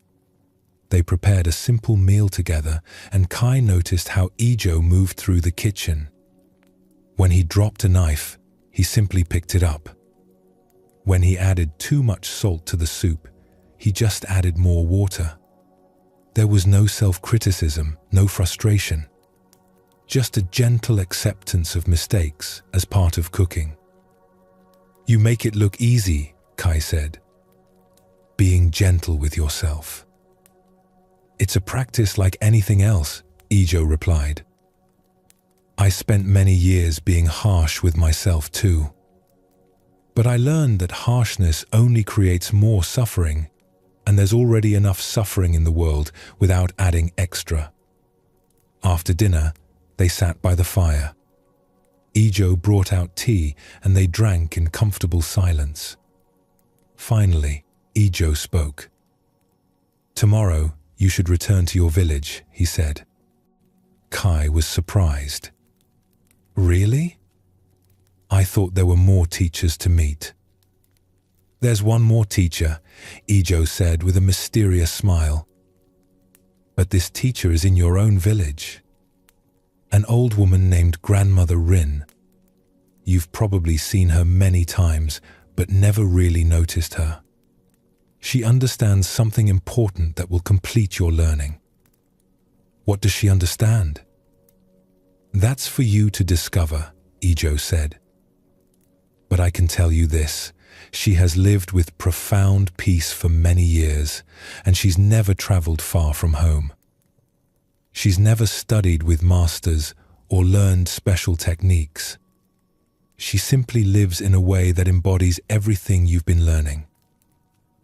They prepared a simple meal together, and Kai noticed how Ajo moved through the kitchen. When he dropped a knife, he simply picked it up. When he added too much salt to the soup, he just added more water. There was no self-criticism, no frustration. Just a gentle acceptance of mistakes as part of cooking. "You make it look easy," Kai said. "Being gentle with yourself." "It's a practice like anything else," Ajo replied. "I spent many years being harsh with myself too. But I learned that harshness only creates more suffering, and there's already enough suffering in the world without adding extra." After dinner, they sat by the fire. Ajo brought out tea, and they drank in comfortable silence. Finally, Ajo spoke. "Tomorrow, you should return to your village," he said. Kai was surprised. "Really? I thought there were more teachers to meet." "There's one more teacher," Ajo said with a mysterious smile. "But this teacher is in your own village. An old woman named Grandmother Rin. You've probably seen her many times, but never really noticed her. She understands something important that will complete your learning." "What does she understand?" "That's for you to discover," Ajo said. "But I can tell you this, she has lived with profound peace for many years, and she's never traveled far from home. She's never studied with masters or learned special techniques. She simply lives in a way that embodies everything you've been learning."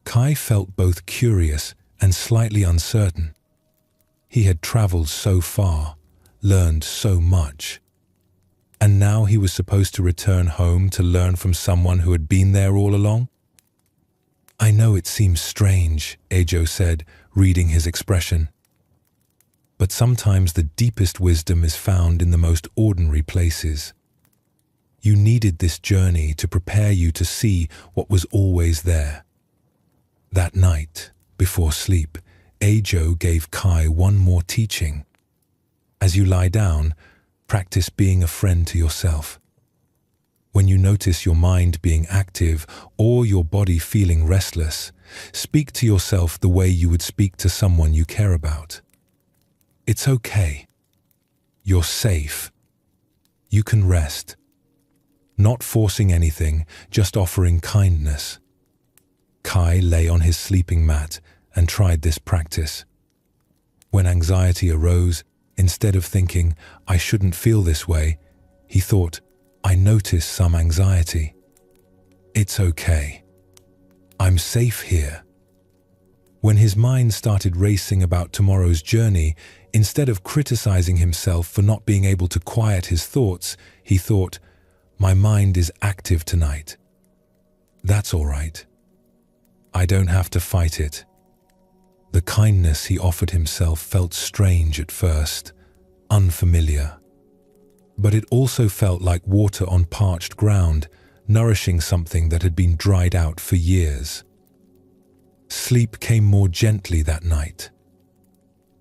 Kai felt both curious and slightly uncertain. He had traveled so far, learned so much, and now he was supposed to return home to learn from someone who had been there all along? "I know it seems strange," Ajo said, reading his expression. "But sometimes the deepest wisdom is found in the most ordinary places. You needed this journey to prepare you to see what was always there." That night, before sleep, Ajo gave Kai one more teaching. "As you lie down, practice being a friend to yourself. When you notice your mind being active or your body feeling restless, speak to yourself the way you would speak to someone you care about. It's okay. You're safe. You can rest. Not forcing anything, just offering kindness." Kai lay on his sleeping mat and tried this practice. When anxiety arose, instead of thinking, "I shouldn't feel this way," he thought, "I notice some anxiety. It's okay. I'm safe here." When his mind started racing about tomorrow's journey, instead of criticizing himself for not being able to quiet his thoughts, he thought, "My mind is active tonight. That's all right. I don't have to fight it." The kindness he offered himself felt strange at first, unfamiliar. But it also felt like water on parched ground, nourishing something that had been dried out for years. Sleep came more gently that night.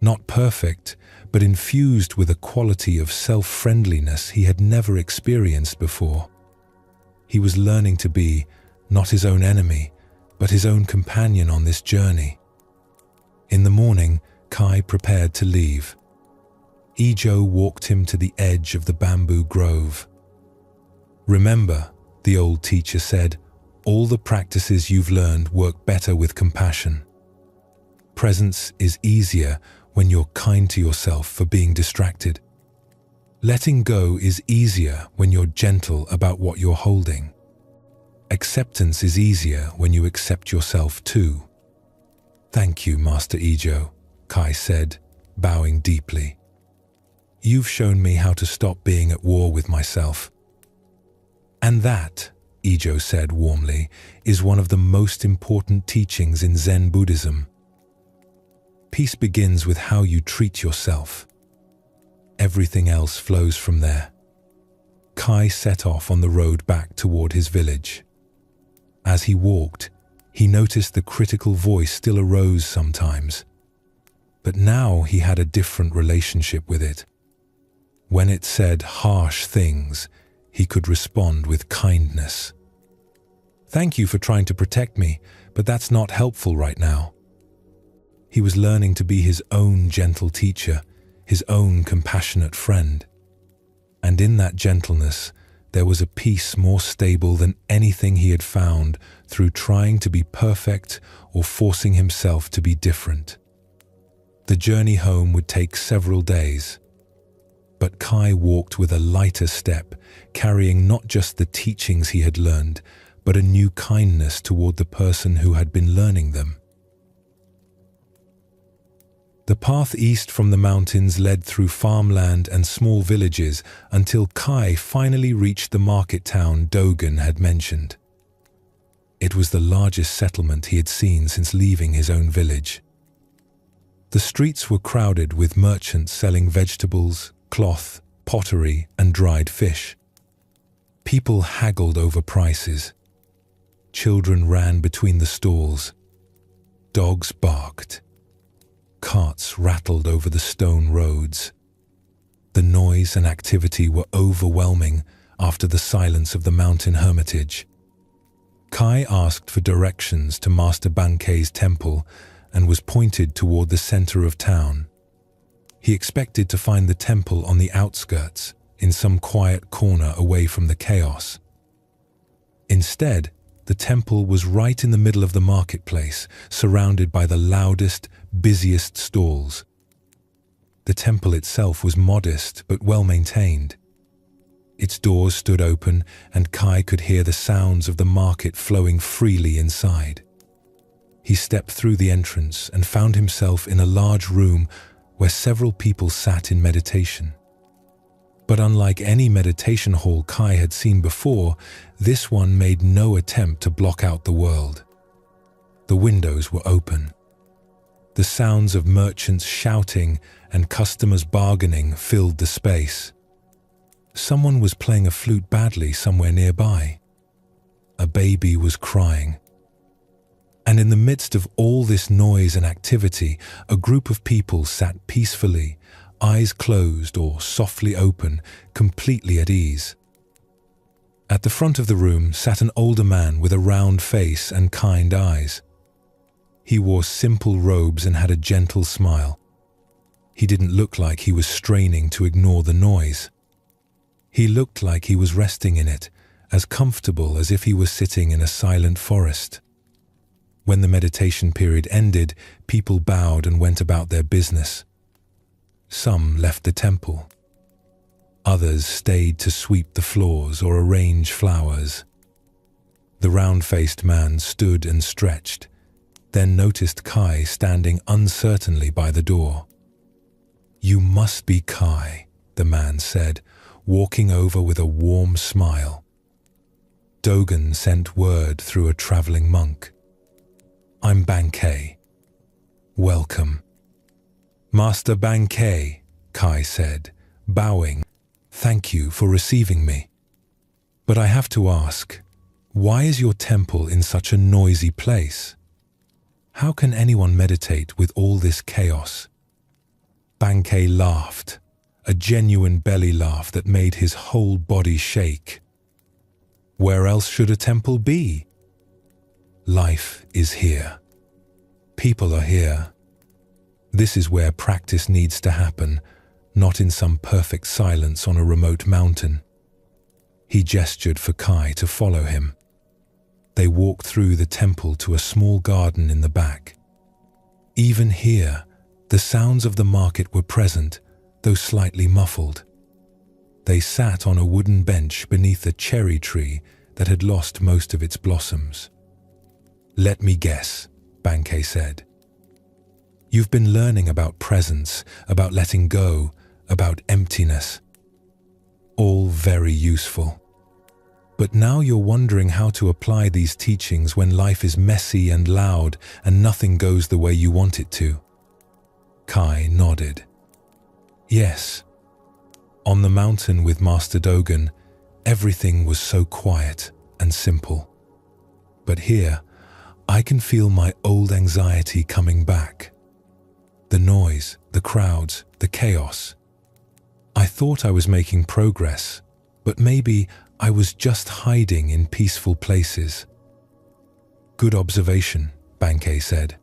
Not perfect, but infused with a quality of self-friendliness he had never experienced before. He was learning to be not his own enemy, but his own companion on this journey. In the morning, Kai prepared to leave. Ajo walked him to the edge of the bamboo grove. "Remember," the old teacher said, "all the practices you've learned work better with compassion. Presence is easier when you're kind to yourself for being distracted. Letting go is easier when you're gentle about what you're holding. Acceptance is easier when you accept yourself too." "Thank you, Master Ajo," Kai said, bowing deeply. "You've shown me how to stop being at war with myself." "And that," Ajo said warmly, "is one of the most important teachings in Zen Buddhism. Peace begins with how you treat yourself. Everything else flows from there." Kai set off on the road back toward his village. As he walked, he noticed the critical voice still arose sometimes. But now he had a different relationship with it. When it said harsh things, he could respond with kindness. "Thank you for trying to protect me, but that's not helpful right now." He was learning to be his own gentle teacher, his own compassionate friend. And in that gentleness, there was a peace more stable than anything he had found through trying to be perfect or forcing himself to be different. The journey home would take several days. But Kai walked with a lighter step, carrying not just the teachings he had learned, but a new kindness toward the person who had been learning them. The path east from the mountains led through farmland and small villages until Kai finally reached the market town Dogen had mentioned. It was the largest settlement he had seen since leaving his own village. The streets were crowded with merchants selling vegetables, cloth, pottery, and dried fish. People haggled over prices. Children ran between the stalls. Dogs barked. Carts rattled over the stone roads. The noise and activity were overwhelming after the silence of the mountain hermitage. Kai asked for directions to Master Bankei's temple and was pointed toward the center of town. He expected to find the temple on the outskirts, in some quiet corner away from the chaos. Instead, the temple was right in the middle of the marketplace, surrounded by the loudest, busiest stalls. The temple itself was modest but well maintained. Its doors stood open, and Kai could hear the sounds of the market flowing freely inside. He stepped through the entrance and found himself in a large room where several people sat in meditation. But unlike any meditation hall Kai had seen before, this one made no attempt to block out the world. The windows were open. The sounds of merchants shouting and customers bargaining filled the space. Someone was playing a flute badly somewhere nearby. A baby was crying. And in the midst of all this noise and activity, a group of people sat peacefully, eyes closed or softly open, completely at ease. At the front of the room sat an older man with a round face and kind eyes. He wore simple robes and had a gentle smile. He didn't look like he was straining to ignore the noise. He looked like he was resting in it, as comfortable as if he was sitting in a silent forest. When the meditation period ended, people bowed and went about their business. Some left the temple. Others stayed to sweep the floors or arrange flowers. The round-faced man stood and stretched, then noticed Kai standing uncertainly by the door. "You must be Kai," the man said, walking over with a warm smile. Dogen sent word through a traveling monk. "I'm Bankei. Welcome." "Master Bankei," Kai said, bowing, "thank you for receiving me. But I have to ask, why is your temple in such a noisy place? How can anyone meditate with all this chaos?" Bankei laughed, a genuine belly laugh that made his whole body shake. "Where else should a temple be? Life is here. People are here. This is where practice needs to happen, not in some perfect silence on a remote mountain." He gestured for Kai to follow him. They walked through the temple to a small garden in the back. Even here, the sounds of the market were present, though slightly muffled. They sat on a wooden bench beneath a cherry tree that had lost most of its blossoms. "Let me guess," Bankei said. "You've been learning about presence, about letting go, about emptiness. All very useful. But now you're wondering how to apply these teachings when life is messy and loud and nothing goes the way you want it to." Kai nodded. "Yes. On the mountain with Master Dogen, Everything was so quiet and simple. But here, I can feel my old anxiety coming back. The noise, the crowds, the chaos. I thought I was making progress, but maybe I was just hiding in peaceful places. Good observation, Bankei said.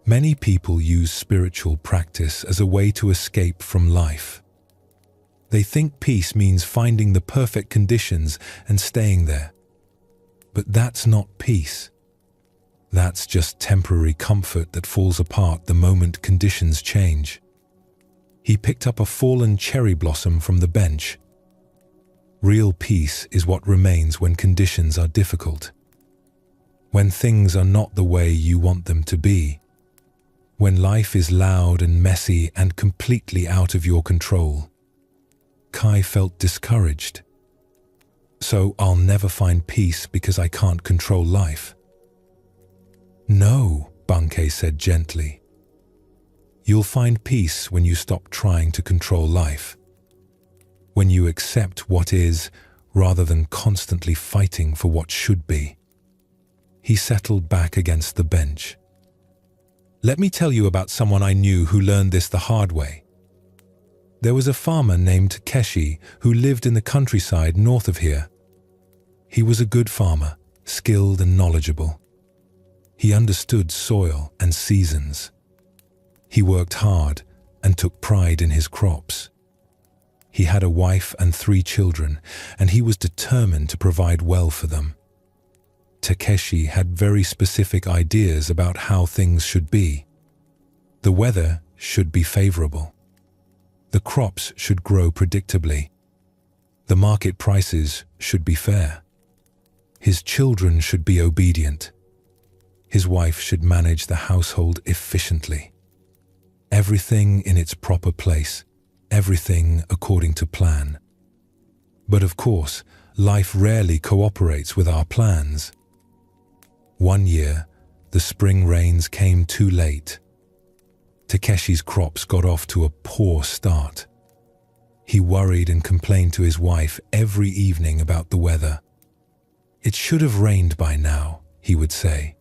Many people use spiritual practice as a way to escape from life. They think peace means finding the perfect conditions and staying there. But that's not peace. That's just temporary comfort that falls apart the moment conditions change. He picked up a fallen cherry blossom from the bench. Real peace is what remains when conditions are difficult. When things are not the way you want them to be. When life is loud and messy and completely out of your control. Kai felt discouraged. So I'll never find peace because I can't control life. No, Bankei said gently. You'll find peace when you stop trying to control life. When you accept what is, rather than constantly fighting for what should be. He settled back against the bench. Let me tell you about someone I knew who learned this the hard way. There was a farmer named Takeshi who lived in the countryside north of here. He was a good farmer, skilled and knowledgeable. He understood soil and seasons. He worked hard and took pride in his crops. He had a wife and 3 children, and he was determined to provide well for them. Takeshi had very specific ideas about how things should be. The weather should be favorable. The crops should grow predictably. The market prices should be fair. His children should be obedient. His wife should manage the household efficiently. Everything in its proper place, everything according to plan. But of course, life rarely cooperates with our plans. One year, the spring rains came too late. Takeshi's crops got off to a poor start. He worried and complained to his wife every evening about the weather. It should have rained by now, he would say.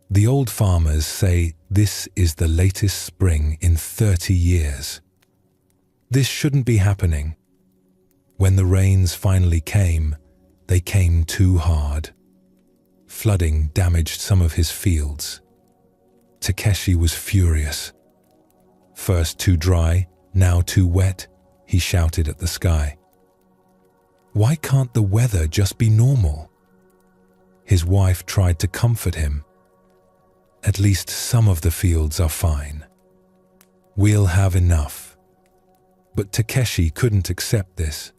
The old farmers say this is the latest spring in 30 years. This shouldn't be happening. When the rains finally came, they came too hard. Flooding damaged some of his fields. Takeshi was furious. First too dry, now too wet, he shouted at the sky. Why can't the weather just be normal? His wife tried to comfort him. At least some of the fields are fine. We'll have enough. But Takeshi couldn't accept this.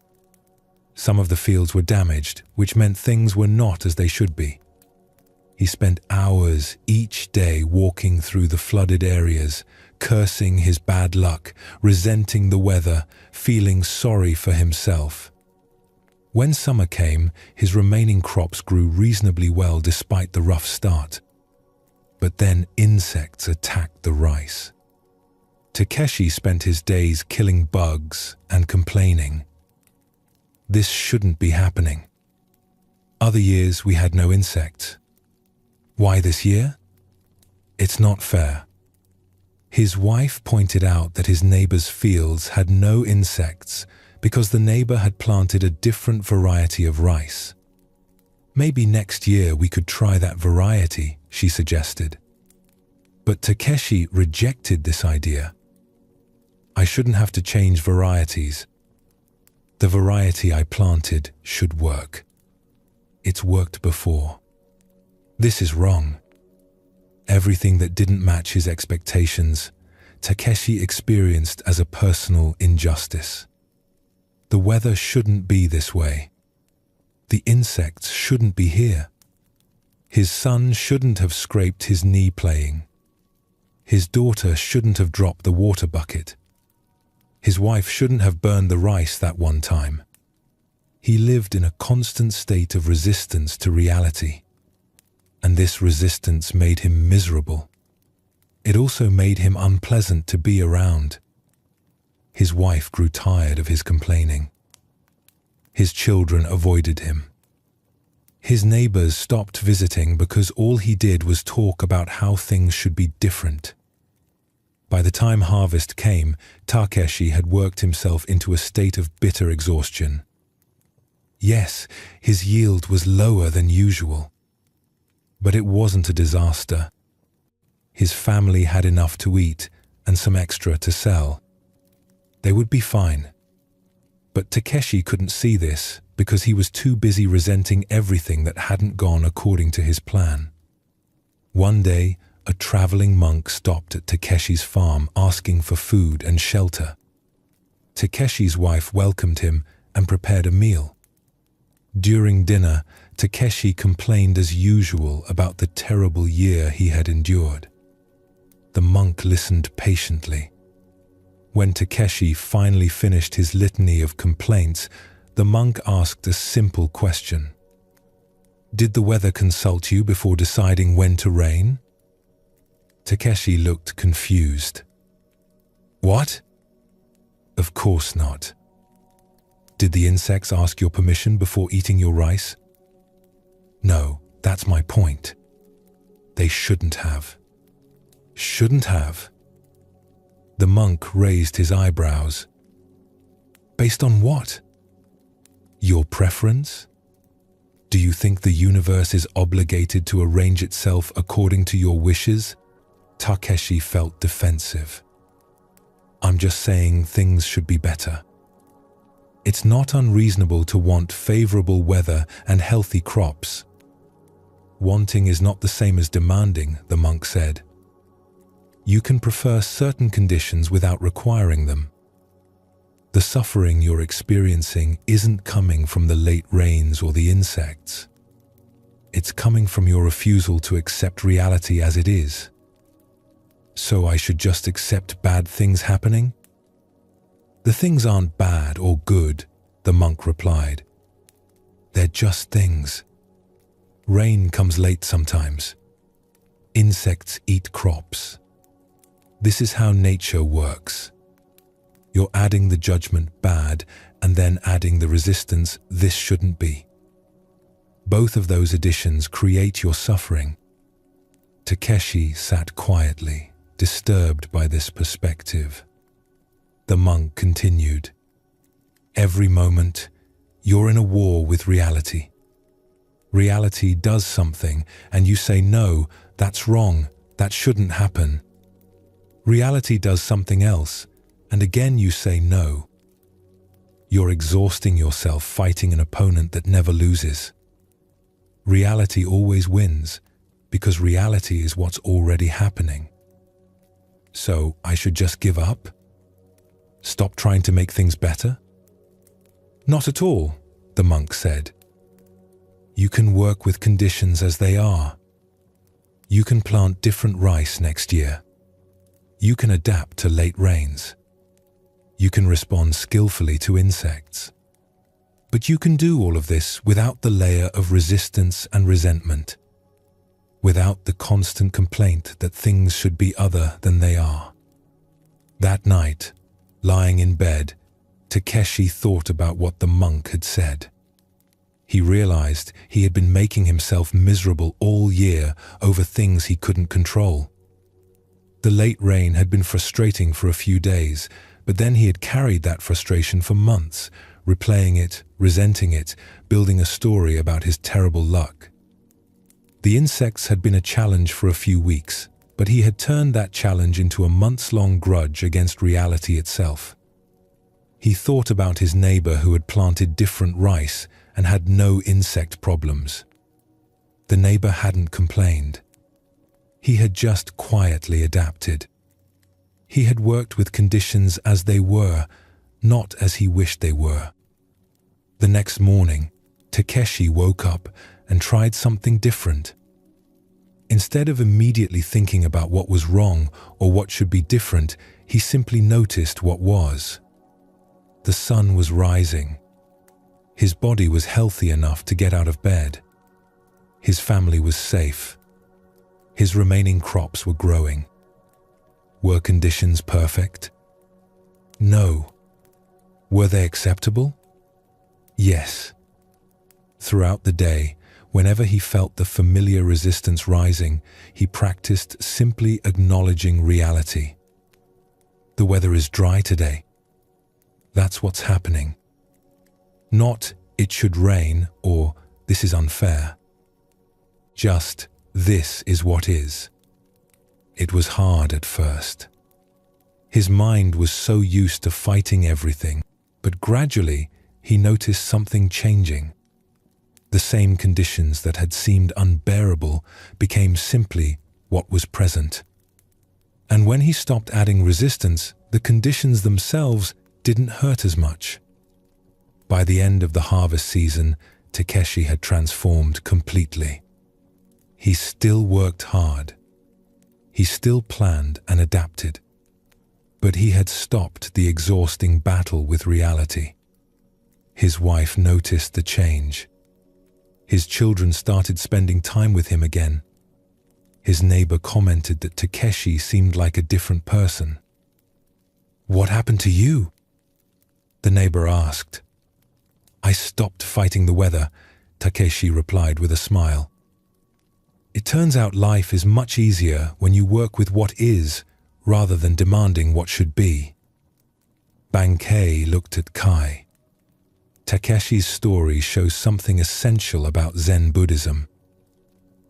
Some of the fields were damaged, which meant things were not as they should be. He spent hours each day walking through the flooded areas, cursing his bad luck, resenting the weather, feeling sorry for himself. When summer came, his remaining crops grew reasonably well despite the rough start. But then insects attacked the rice. Takeshi spent his days killing bugs and complaining. This shouldn't be happening. Other years we had no insects. Why this year? It's not fair. His wife pointed out that his neighbor's fields had no insects because the neighbor had planted a different variety of rice. Maybe next year we could try that variety, she suggested. But Takeshi rejected this idea. I shouldn't have to change varieties. The variety I planted should work. It's worked before. This is wrong. Everything that didn't match his expectations, Takeshi experienced as a personal injustice. The weather shouldn't be this way. The insects shouldn't be here. His son shouldn't have scraped his knee playing. His daughter shouldn't have dropped the water bucket. His wife shouldn't have burned the rice that one time. He lived in a constant state of resistance to reality. And this resistance made him miserable. It also made him unpleasant to be around. His wife grew tired of his complaining. His children avoided him. His neighbors stopped visiting because all he did was talk about how things should be different. By the time harvest came, Takeshi had worked himself into a state of bitter exhaustion. Yes, his yield was lower than usual. But it wasn't a disaster. His family had enough to eat and some extra to sell. They would be fine. But Takeshi couldn't see this because he was too busy resenting everything that hadn't gone according to his plan. One day, a traveling monk stopped at Takeshi's farm asking for food and shelter. Takeshi's wife welcomed him and prepared a meal. During dinner, Takeshi complained as usual about the terrible year he had endured. The monk listened patiently. When Takeshi finally finished his litany of complaints, the monk asked a simple question. "Did the weather consult you before deciding when to rain?" Takeshi looked confused. "What?" "Of course not." "Did the insects ask your permission before eating your rice?" "No, that's my point. They shouldn't have." "Shouldn't have?" The monk raised his eyebrows. "Based on what?" "Your preference? Do you think the universe is obligated to arrange itself according to your wishes?" Takeshi felt defensive. "I'm just saying things should be better. It's not unreasonable to want favorable weather and healthy crops." "Wanting is not the same as demanding," the monk said. "You can prefer certain conditions without requiring them. The suffering you're experiencing isn't coming from the late rains or the insects. It's coming from your refusal to accept reality as it is. So I should just accept bad things happening?" "The things aren't bad or good," the monk replied. "They're just things. Rain comes late sometimes. Insects eat crops. This is how nature works. You're adding the judgment bad and then adding the resistance this shouldn't be. Both of those additions create your suffering." Takeshi sat quietly, disturbed by this perspective. The monk continued. "Every moment, you're in a war with reality. Reality does something and you say, 'No, that's wrong, that shouldn't happen.' Reality does something else, and again you say no. You're exhausting yourself fighting an opponent that never loses. Reality always wins, because reality is what's already happening. So I should just give up? Stop trying to make things better?" "Not at all," the monk said. "You can work with conditions as they are. You can plant different rice next year. You can adapt to late rains. You can respond skillfully to insects. But you can do all of this without the layer of resistance and resentment, without the constant complaint that things should be other than they are." That night, lying in bed, Takeshi thought about what the monk had said. He realized he had been making himself miserable all year over things he couldn't control. The late rain had been frustrating for a few days, but then he had carried that frustration for months, replaying it, resenting it, building a story about his terrible luck. The insects had been a challenge for a few weeks, but he had turned that challenge into a months-long grudge against reality itself. He thought about his neighbor who had planted different rice and had no insect problems. The neighbor hadn't complained. He had just quietly adapted. He had worked with conditions as they were, not as he wished they were. The next morning, Takeshi woke up and tried something different. Instead of immediately thinking about what was wrong or what should be different, he simply noticed what was. The sun was rising. His body was healthy enough to get out of bed. His family was safe. His remaining crops were growing. Were conditions perfect? No. Were they acceptable? Yes. Throughout the day, whenever he felt the familiar resistance rising, he practiced simply acknowledging reality. The weather is dry today. That's what's happening. Not, it should rain, or this is unfair. Just, this is what is. It was hard at first. His mind was so used to fighting everything, but gradually he noticed something changing. The same conditions that had seemed unbearable became simply what was present. And when he stopped adding resistance, the conditions themselves didn't hurt as much. By the end of the harvest season, Takeshi had transformed completely. He still worked hard. He still planned and adapted. But he had stopped the exhausting battle with reality. His wife noticed the change. His children started spending time with him again. His neighbor commented that Takeshi seemed like a different person. "What happened to you?" the neighbor asked. "I stopped fighting the weather," Takeshi replied with a smile. "It turns out life is much easier when you work with what is, rather than demanding what should be." Bankei looked at Kai. Takeshi's story shows something essential about Zen Buddhism.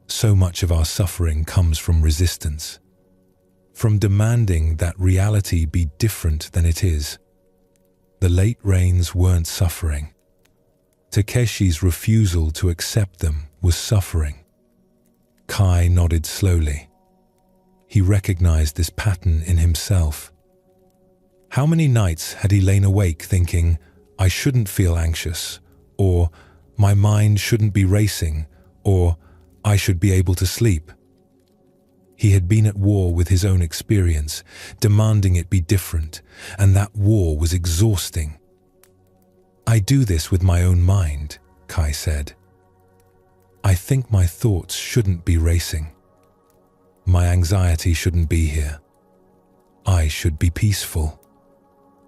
So much of our suffering comes from resistance, from demanding that reality be different than it is. The late rains weren't suffering. Takeshi's refusal to accept them was suffering. Kai nodded slowly. He recognized this pattern in himself. How many nights had he lain awake thinking, "I shouldn't feel anxious," or "My mind shouldn't be racing," or "I should be able to sleep"? He had been at war with his own experience, demanding it be different, and that war was exhausting. "I do this with my own mind," Kai said. "I think my thoughts shouldn't be racing. My anxiety shouldn't be here. I should be peaceful.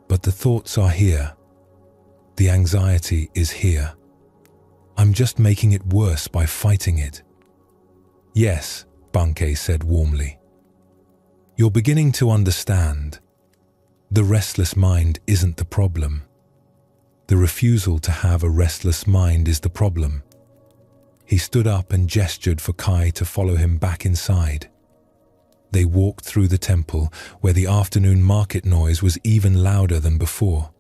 But the thoughts are here. The anxiety is here. I'm just making it worse by fighting it." "Yes," Bankei said warmly. "You're beginning to understand. The restless mind isn't the problem. The refusal to have a restless mind is the problem." He stood up and gestured for Kai to follow him back inside. They walked through the temple, where the afternoon market noise was even louder than before.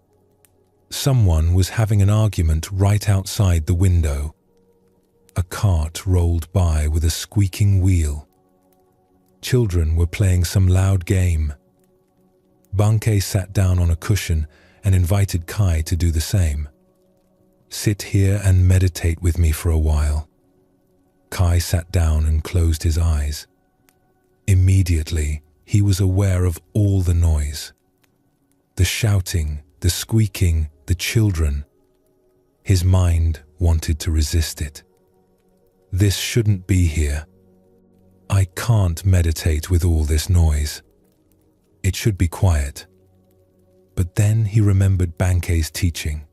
Someone was having an argument right outside the window. A cart rolled by with a squeaking wheel. Children were playing some loud game. Bankei sat down on a cushion and invited Kai to do the same. "Sit here and meditate with me for a while." Kai sat down and closed his eyes. Immediately, he was aware of all the noise. The shouting, the squeaking, the children. His mind wanted to resist it. "This shouldn't be here. I can't meditate with all this noise. It should be quiet." But then he remembered Bankei's teaching.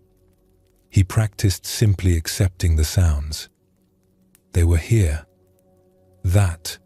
He practiced simply accepting the sounds. They were here. That